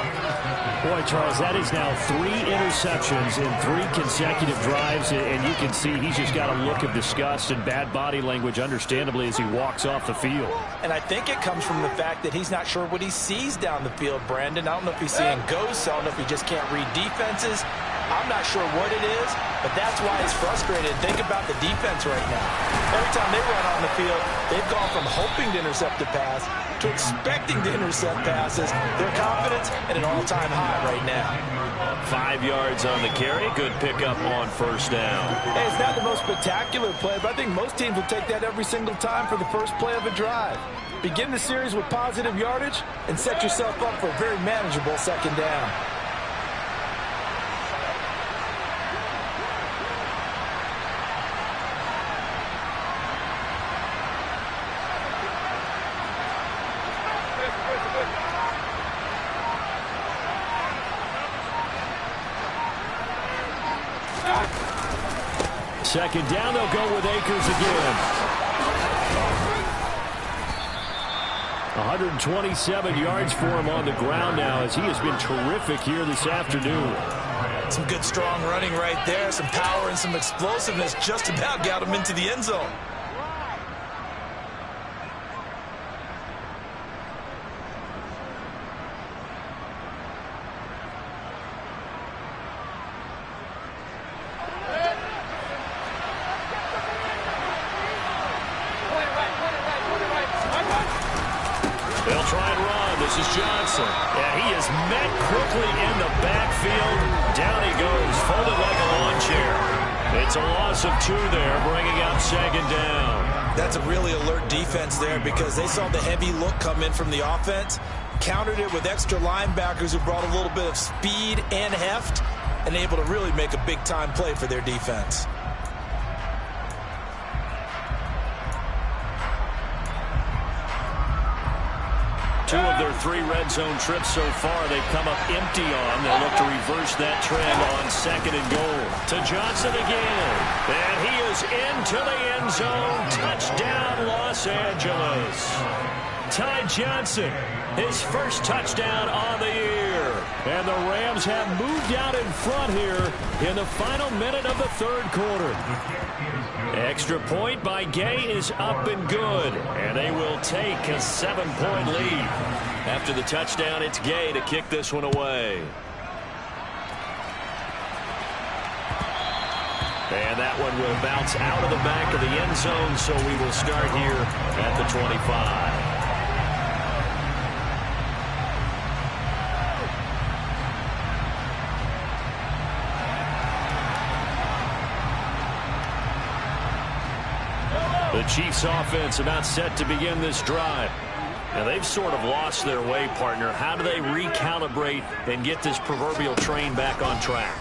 Boy, Charles, that is now 3 interceptions in 3 consecutive drives, and you can see he's just got a look of disgust and bad body language, understandably, as he walks off the field. And I think it comes from the fact that he's not sure what he sees down the field, Brandon. I don't know if he's seeing ghosts. I don't know if he just can't read defenses. I'm not sure what it is, but that's why he's frustrated. Think about the defense right now. Every time they run on the field, they've gone from hoping to intercept a pass to expecting to intercept passes. Their confidence at an all-time high right now. 5 yards on the carry. Good pickup on 1st down. Hey, it's not the most spectacular play, but I think most teams will take that every single time for the first play of a drive. Begin the series with positive yardage and set yourself up for a very manageable 2nd down. Second down, they'll go with Akers again. 127 yards for him on the ground now as he has been terrific here this afternoon. Some good strong running right there, some power and some explosiveness just about got him into the end zone. They'll try and run. This is Johnson. Yeah, he is met quickly in the backfield. Down he goes, folded like a lawn chair. It's a loss of 2 there, bringing up 2nd down. That's a really alert defense there because they saw the heavy look come in from the offense, countered it with extra linebackers who brought a little bit of speed and heft, and able to really make a big-time play for their defense. Two of their 3 red zone trips so far, they've come up empty on. They'll look to reverse that trend on 2nd and goal. To Johnson again. And he is into the end zone. Touchdown, Los Angeles. Ty Johnson, his first touchdown on the year. And the Rams have moved out in front here in the final minute of the third quarter. Extra point by Gay is up and good. And they will take a 7-point lead. After the touchdown, it's Gay to kick this one away. And that one will bounce out of the back of the end zone, so we will start here at the 25. The Chiefs offense about set to begin this drive. Now they've sort of lost their way, partner. How do they recalibrate and get this proverbial train back on track?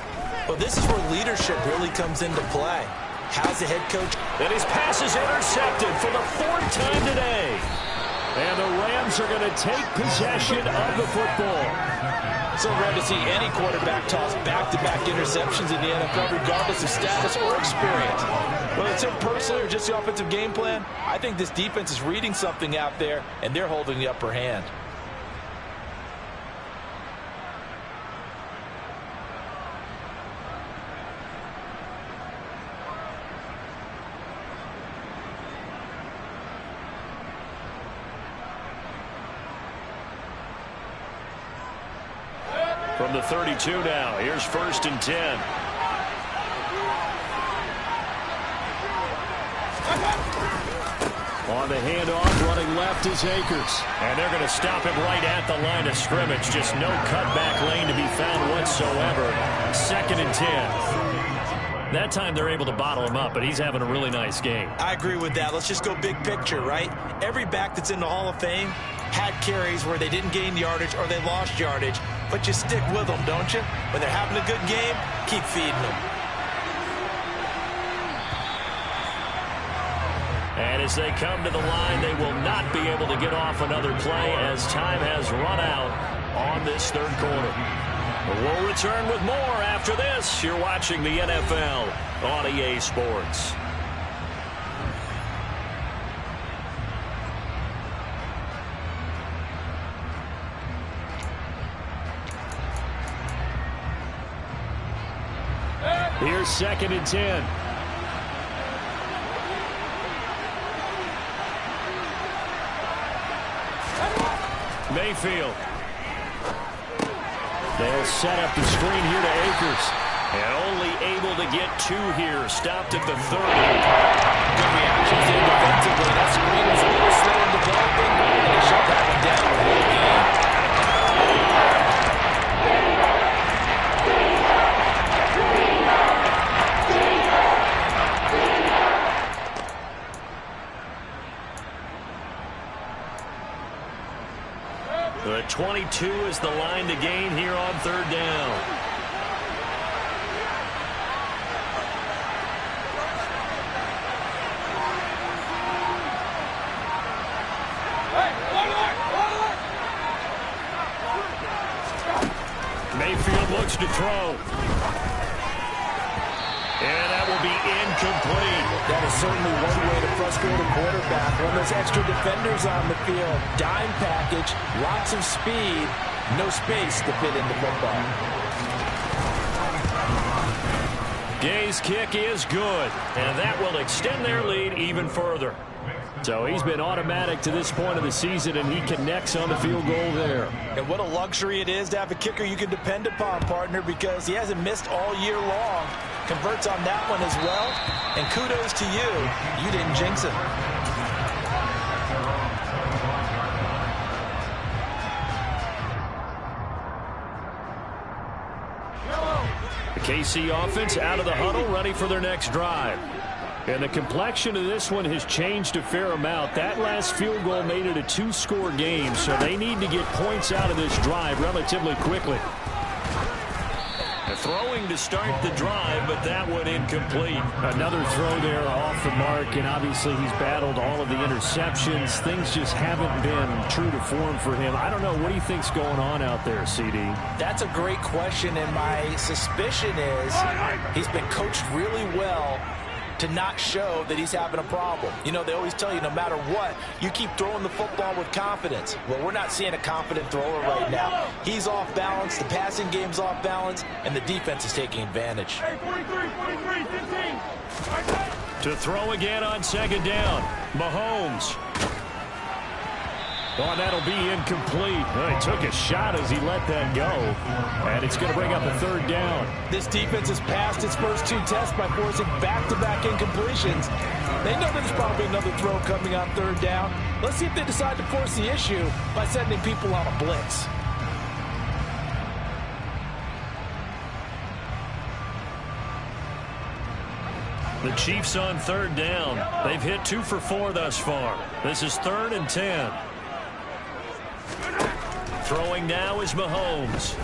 Well, this is where leadership really comes into play. How's the head coach? And his pass is intercepted for the fourth time today. And the Rams are going to take possession of the football. So rare to see any quarterback toss back-to-back interceptions in the NFL, regardless of status or experience. Whether it's him personally or just the offensive game plan, I think this defense is reading something out there, and they're holding the upper hand. From the 32 now, here's 1st and 10. On the handoff, running left is Akers. And they're going to stop him right at the line of scrimmage. Just no cutback lane to be found whatsoever. 2nd and 10. That time they're able to bottle him up, but he's having a really nice game. I agree with that. Let's just go big picture, right? Every back that's in the Hall of Fame had carries where they didn't gain yardage or they lost yardage, but you stick with them, don't you? When they're having a good game, keep feeding them. And as they come to the line, they will not be able to get off another play as time has run out on this third quarter. We'll return with more after this. You're watching the NFL on EA Sports. Here's 2nd and 10. Mayfield. They'll set up the screen here to Akers. And only able to get 2 here. Stopped at the 30. Good reactions there defensively. That screen was a little slow in developing, and they shut that one down the whole game. The 22 is the line to gain here on 3rd down. Mayfield looks to throw. And that will be incomplete. That is certainly one way to frustrate a quarterback. When there's extra defenders on the field, dime package, lots of speed, no space to fit in the football. Gay's kick is good, and that will extend their lead even further. So he's been automatic to this point of the season, and he connects on the field goal there. And what a luxury it is to have a kicker you can depend upon, partner, because he hasn't missed all year long. Converts on that one as well. And kudos to you. You didn't jinx it. The KC offense out of the huddle, ready for their next drive. And the complexion of this one has changed a fair amount. That last field goal made it a 2-score game, so they need to get points out of this drive relatively quickly. Throwing to start the drive, but that one incomplete. Another throw there off the mark, and obviously he's battled all of the interceptions. Things just haven't been true to form for him. I don't know. What do you think's going on out there, CD? That's a great question, and my suspicion is he's been coached really well to not show that he's having a problem. You know, they always tell you no matter what, you keep throwing the football with confidence. Well, we're not seeing a confident thrower right now. He's off balance, the passing game's off balance, and the defense is taking advantage. Hey, 43, 15. To throw again on second down, Mahomes. Oh, that'll be incomplete. Well, he took a shot as he let that go. And it's going to bring up a third down. This defense has passed its first 2 tests by forcing back-to-back incompletions. They know there's probably another throw coming on third down. Let's see if they decide to force the issue by sending people on a blitz. The Chiefs on third down. They've hit 2 for 4 thus far. This is 3rd and 10. Throwing now is Mahomes.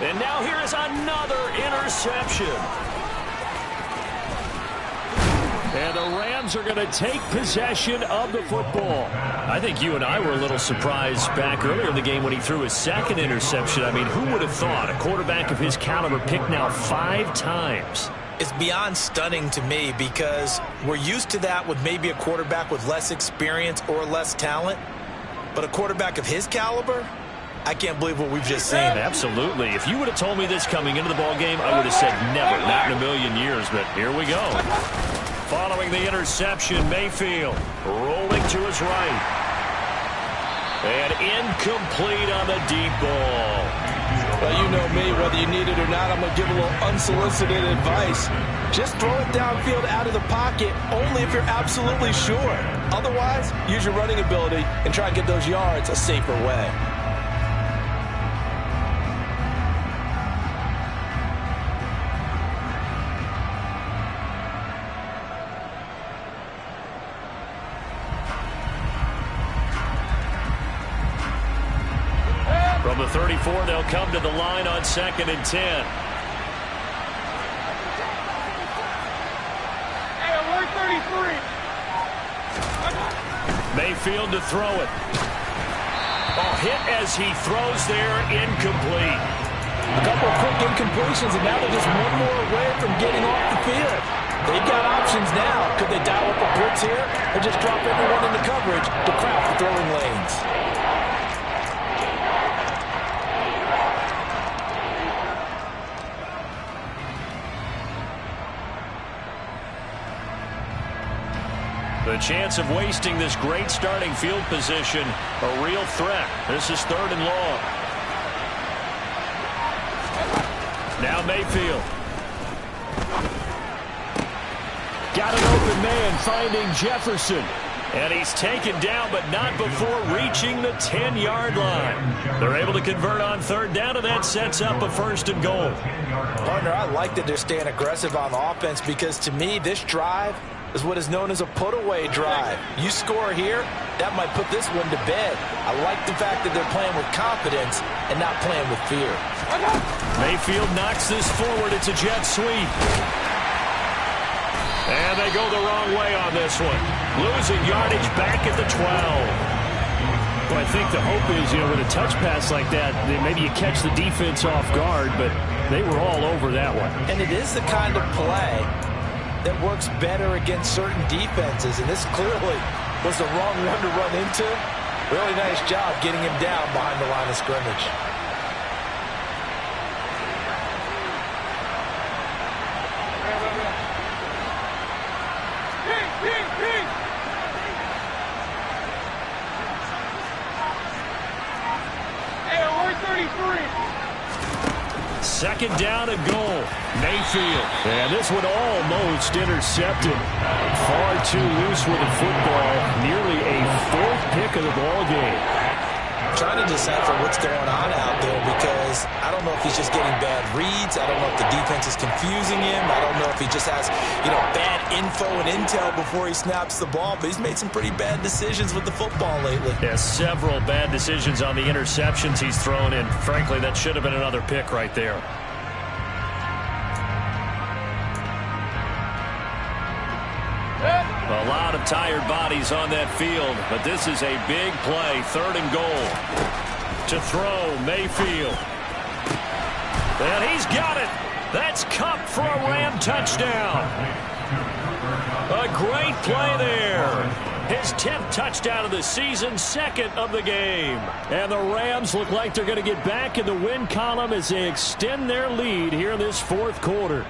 And now here is another interception. And the Rams are going to take possession of the football. I think you and I were a little surprised back earlier in the game when he threw his 2nd interception. I mean, who would have thought a quarterback of his caliber picked now 5 times? It's beyond stunning to me because we're used to that with maybe a quarterback with less experience or less talent. But a quarterback of his caliber, I can't believe what we've just seen. Absolutely. If you would have told me this coming into the ball game, I would have said never, not in a million years. But here we go. Following the interception, Mayfield rolling to his right. And incomplete on the deep ball. Well, you know me, whether you need it or not, I'm going to give a little unsolicited advice. Just throw it downfield out of the pocket only if you're absolutely sure. Otherwise, use your running ability and try and get those yards a safer way. From the 34, they'll come to the line on 2nd and 10. Mayfield to throw it. Oh, hit as he throws there, incomplete. A couple of quick incompletions, and now they're just one more away from getting off the field. They've got options now. Could they dial up a blitz here or just drop everyone into coverage to craft the throwing lanes? The chance of wasting this great starting field position, a real threat. This is 3rd and long. Now Mayfield. Got an open man finding Jefferson. And he's taken down, but not before reaching the 10-yard line. They're able to convert on 3rd down, and that sets up a 1st and goal. Partner, I like that they're staying aggressive on offense because, to me, this drive is what is known as a put-away drive. You score here, that might put this one to bed. I like the fact that they're playing with confidence and not playing with fear. Mayfield knocks this forward. It's a jet sweep. And they go the wrong way on this one. Losing yardage back at the 12. Well, I think the hope is, with a touch pass like that, maybe you catch the defense off guard, but they were all over that one. And it is the kind of play that works better against certain defenses, and this clearly was the wrong one to run into. Really nice job getting him down behind the line of scrimmage. Second down and goal. Mayfield. And this one almost intercepted. Far too loose with the football. Nearly a 4th pick of the ball game. Trying to decipher what's going on out there because I don't know if he's just getting bad reads. I don't know if the defense is confusing him. I don't know if he just has, bad info and intel before he snaps the ball. But he's made some pretty bad decisions with the football lately. Yeah, several bad decisions on the interceptions he's thrown in. Frankly, that should have been another pick right there. A lot of tired bodies on that field, but this is a big play. 3rd and goal. To throw, Mayfield. And he's got it. That's Kupp for a Ram touchdown. A great play there. His 10th touchdown of the season, 2nd of the game. And the Rams look like they're going to get back in the win column as they extend their lead here in this 4th quarter.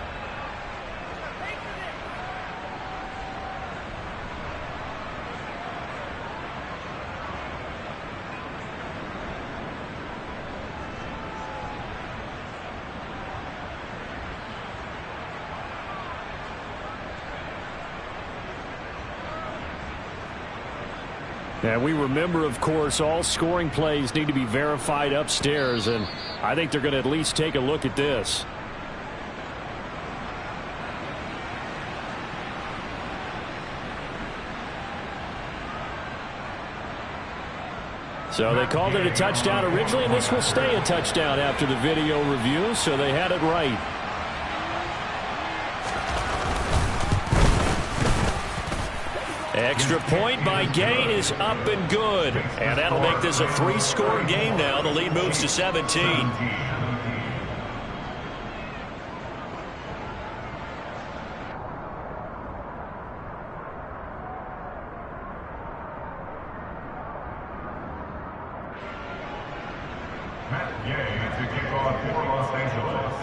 And we remember, of course, all scoring plays need to be verified upstairs, and I think they're going to at least take a look at this. So they called it a touchdown originally, and this will stay a touchdown after the video review, so they had it right. Extra point by Gay is up and good. And that'll make this a 3-score game now. The lead moves to 17. Matt Gay to kick off for Los Angeles.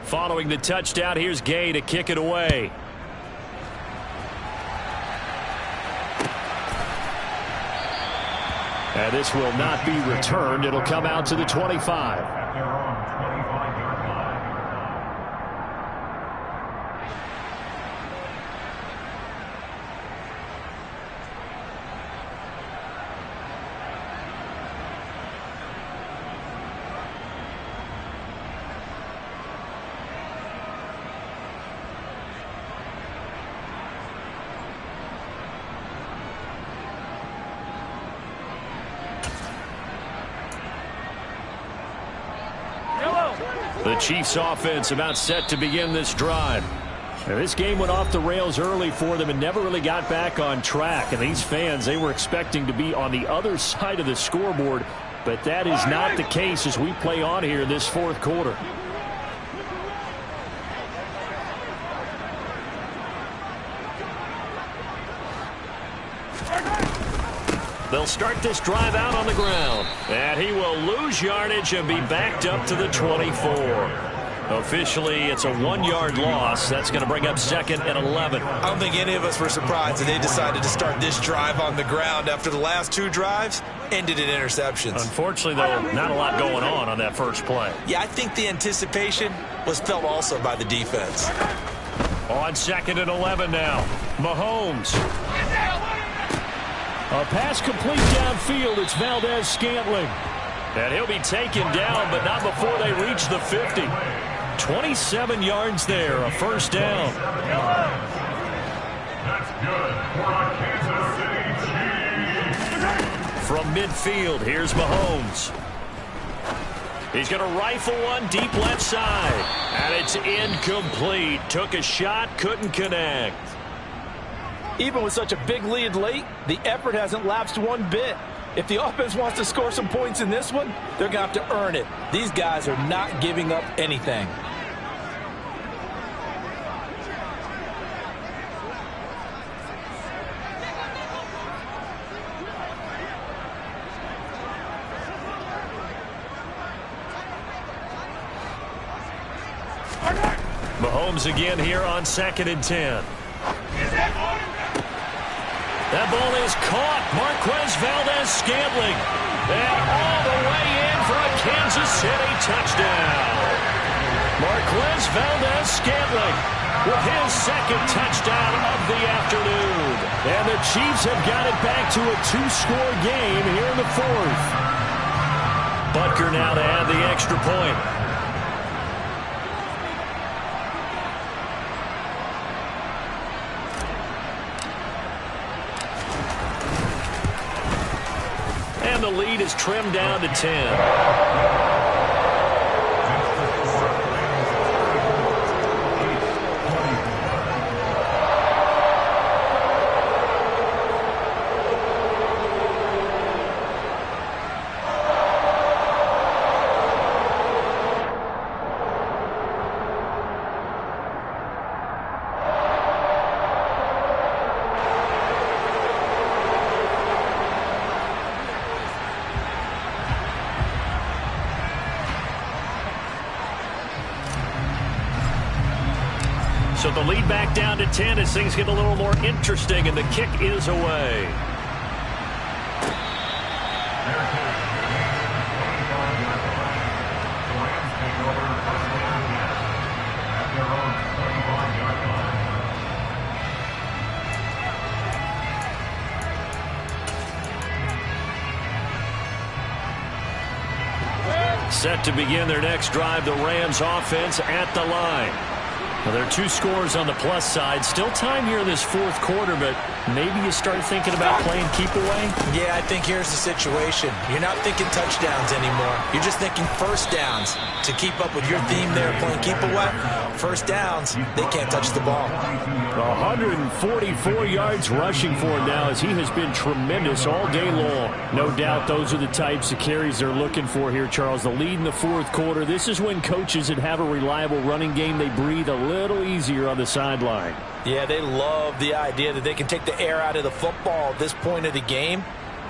Following the touchdown, here's Gay to kick it away. And this will not be returned. It'll come out to the 25. The Chiefs offense about set to begin this drive. Now, this game went off the rails early for them and never really got back on track. And these fans, they were expecting to be on the other side of the scoreboard. But that is not the case as we play on here in this 4th quarter. They'll start this drive out on the ground. And he will lose yardage and be backed up to the 24. Officially, it's a 1-yard loss. That's going to bring up 2nd and 11. I don't think any of us were surprised that they decided to start this drive on the ground after the last 2 drives ended in interceptions. Unfortunately, though, not a lot going on that first play. Yeah, I think the anticipation was felt also by the defense. On 2nd and 11 now. Mahomes. A pass complete downfield. It's Valdez-Scantling. And he'll be taken down, but not before they reach the 50. 27 yards there, a first down. That's good for the Kansas City Chiefs. From midfield, here's Mahomes. He's going to rifle one deep left side. And it's incomplete. Took a shot, couldn't connect. Even with such a big lead late, the effort hasn't lapsed one bit. If the offense wants to score some points in this one, they're going to have to earn it. These guys are not giving up anything. Mahomes again here on 2nd and 10. That ball is caught. Marquez Valdez-Scantling. And all the way in for a Kansas City touchdown. Marquez Valdez-Scantling with his 2nd touchdown of the afternoon. And the Chiefs have got it back to a 2-score game here in the 4th. Butker now to add the extra point. And the lead is trimmed down to 10. So the lead back down to 10 as things get a little more interesting, and the kick is away. Set to begin their next drive, the Rams offense at the line. Well, there are 2 scores on the plus side. Still time here in this fourth quarter, but maybe you start thinking about playing keep away? Yeah, I think here's the situation. You're not thinking touchdowns anymore. You're just thinking first downs. To keep up with your theme there, playing keep away, first downs, they can't touch the ball. 144 yards rushing for him now as he has been tremendous all day long. No doubt those are the types of carries they're looking for here, Charles. The lead in the fourth quarter. This is when coaches that have a reliable running game, they breathe a little easier on the sideline. Yeah, they love the idea that they can take the air out of the football at this point of the game.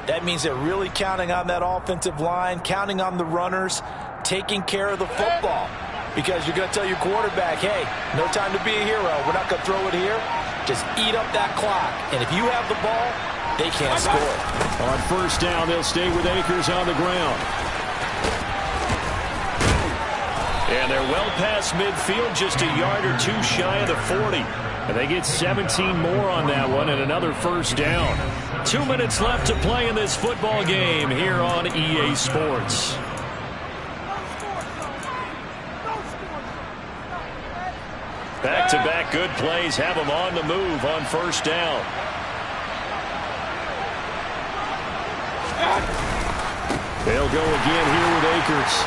That means they're really counting on that offensive line, counting on the runners, taking care of the football. Because you're going to tell your quarterback, hey, no time to be a hero. We're not going to throw it here. Just eat up that clock. And if you have the ball, they can't score. On first down, they'll stay with Akers on the ground. And they're well past midfield, just a yard or 2 shy of the 40. And they get 17 more on that one and another first down. 2 minutes left to play in this football game here on EA Sports. Back-to-back good plays have them on the move on first down. They'll go again here with Akers.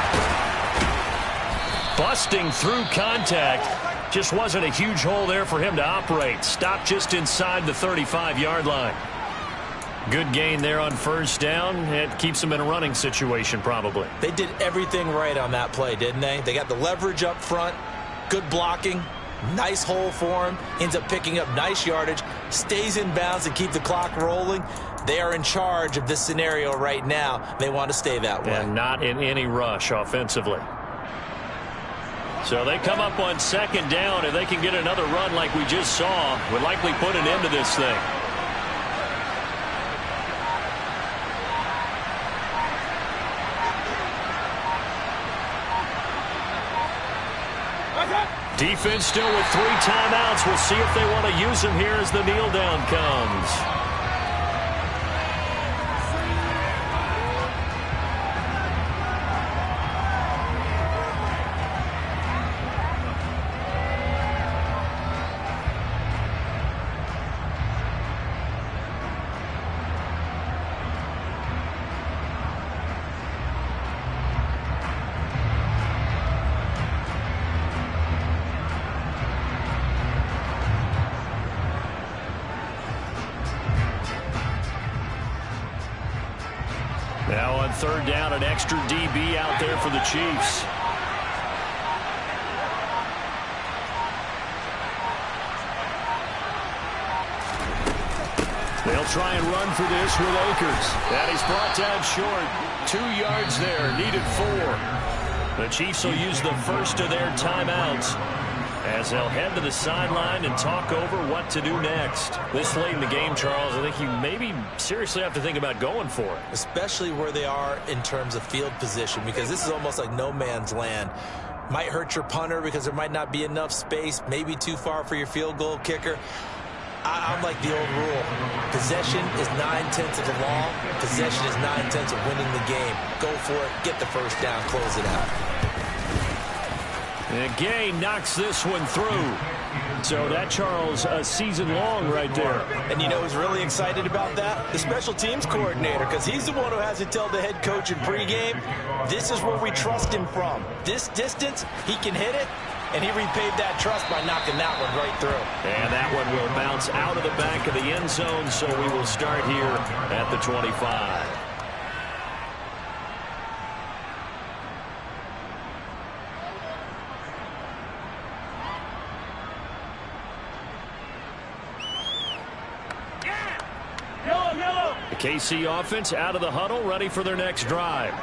Busting through contact. Just wasn't a huge hole there for him to operate. Stopped just inside the 35-yard line. Good gain there on first down. It keeps them in a running situation probably. They did everything right on that play, didn't they? They got the leverage up front, good blocking, nice hole for him, ends up picking up nice yardage, stays in bounds and keep the clock rolling. They are in charge of this scenario right now. They want to stay that way. And not in any rush offensively. So they come up on second down. If they can get another run like we just saw, would likely put an end to this thing. Defense still with 3 timeouts. We'll see if they want to use them here as the kneel down comes. Now on third down, an extra DB out there for the Chiefs. They'll try and run for this with Akers. And he's brought down short. 2 yards there, needed 4. The Chiefs will use the first of their timeouts as they'll head to the sideline and talk over what to do next. This late in the game, Charles, I think you maybe seriously have to think about going for it. Especially where they are in terms of field position, because this is almost like no man's land. Might hurt your punter because there might not be enough space, maybe too far for your field goal kicker. I'm like the old rule. Possession is 9/10 of the law. Possession is 9/10 of winning the game. Go for it, get the first down, close it out. And Gay knocks this one through. So that, Charles, a season long right there. And you know who's really excited about that? The special teams coordinator, because he's the one who has to tell the head coach in pregame, this is where we trust him from. This distance, he can hit it, and he repaid that trust by knocking that one right through. And that one will bounce out of the back of the end zone, so we will start here at the 25. The KC offense out of the huddle, ready for their next drive.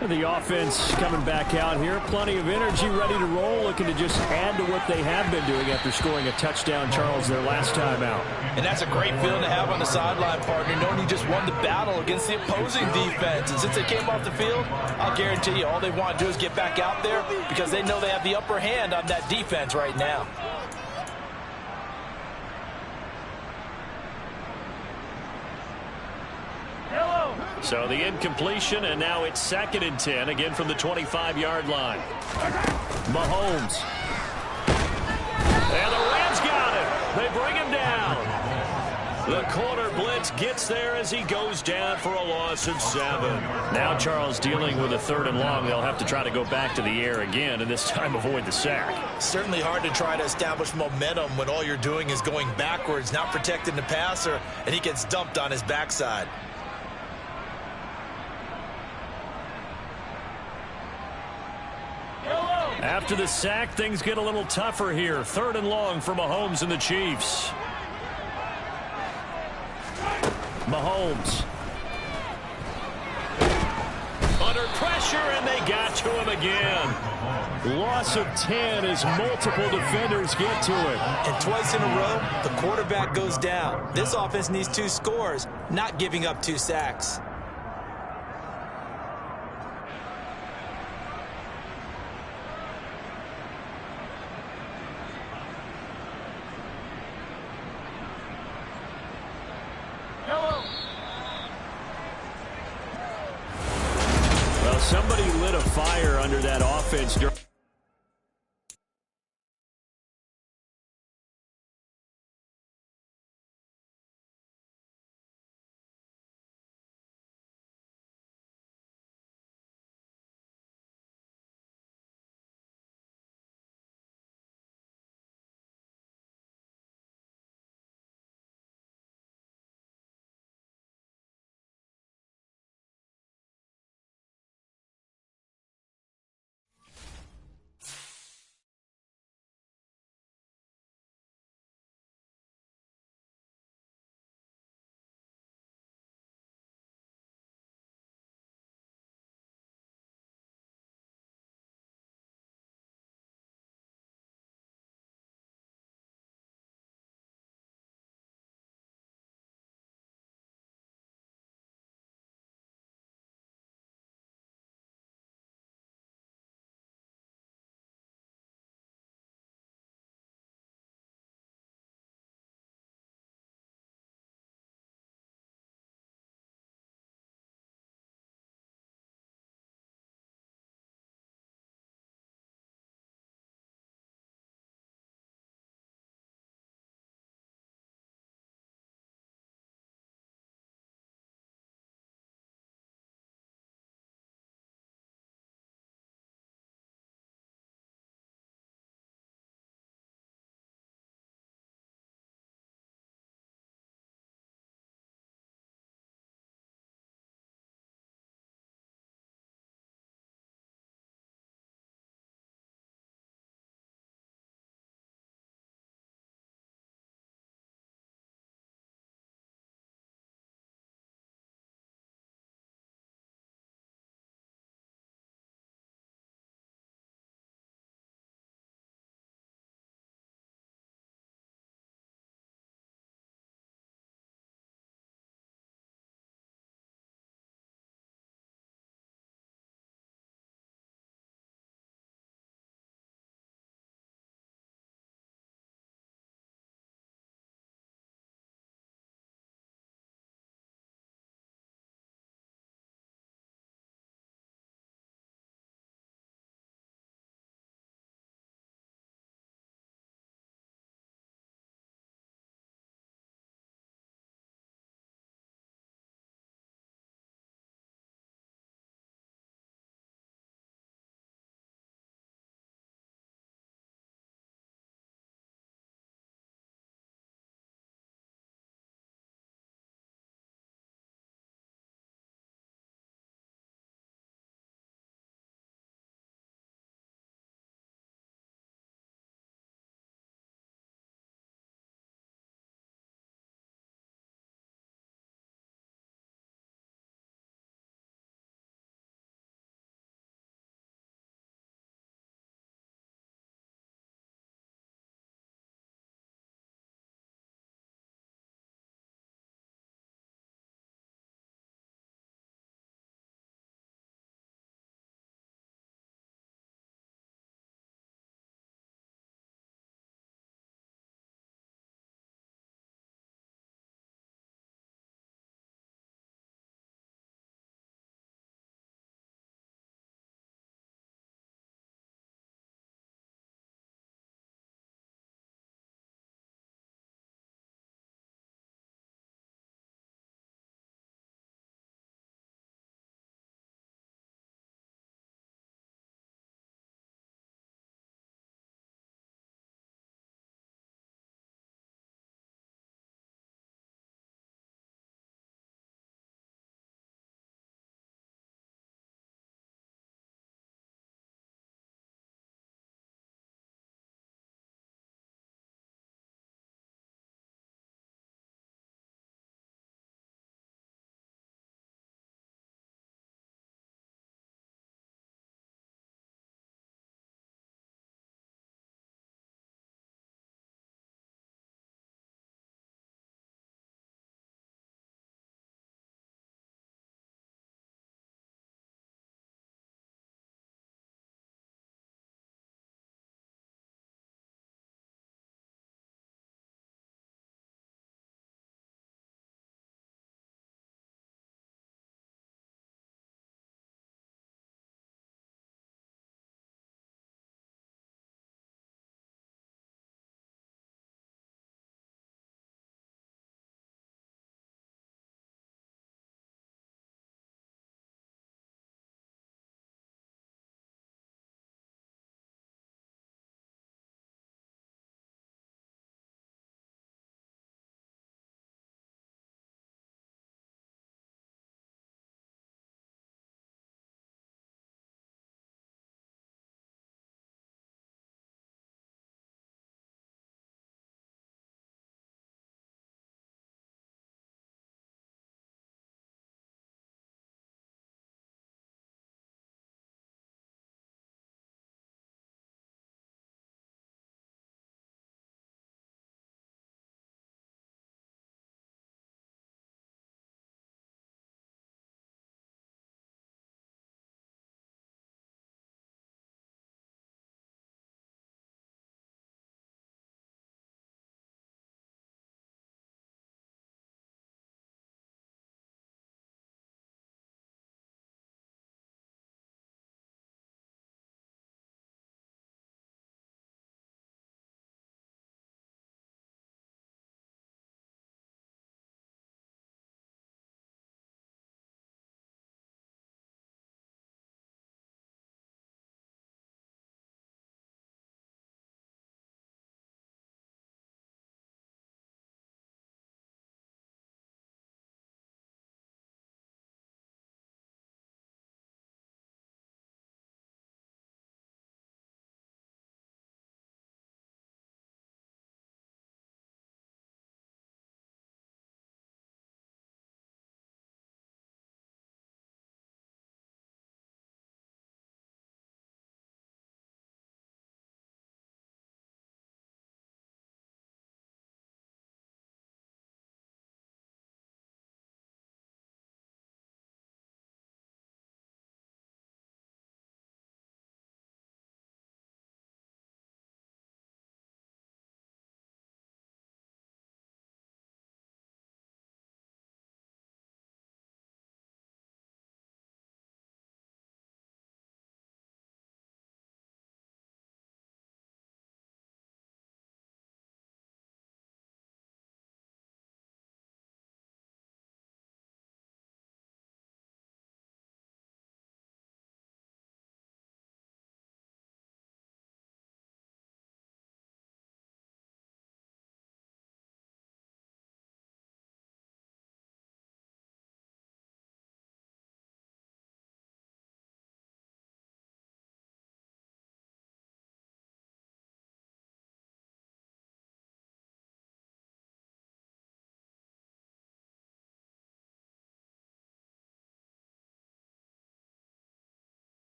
The offense coming back out here. Plenty of energy, ready to roll, looking to just add to what they have been doing after scoring a touchdown, Charles, their last time out. And that's a great feeling to have on the sideline, partner, knowing you just won the battle against the opposing defense. And since they came off the field, I'll guarantee you all they want to do is get back out there because they know they have the upper hand on that defense right now. So the incompletion, and now it's 2nd and 10, again from the 25-yard line. Mahomes. And the Rams got him. They bring him down. The corner blitz gets there as he goes down for a loss of 7. Now Charles dealing with a 3rd and long. They'll have to try to go back to the air again, and this time avoid the sack. Certainly hard to try to establish momentum when all you're doing is going backwards, not protecting the passer, and he gets dumped on his backside. After the sack, things get a little tougher here. 3rd and long for Mahomes and the Chiefs. Mahomes. Under pressure, and they got to him again. Loss of 10 as multiple defenders get to him. And twice in a row, the quarterback goes down. This offense needs 2 scores, not giving up 2 sacks. Well, somebody lit a fire under that offense during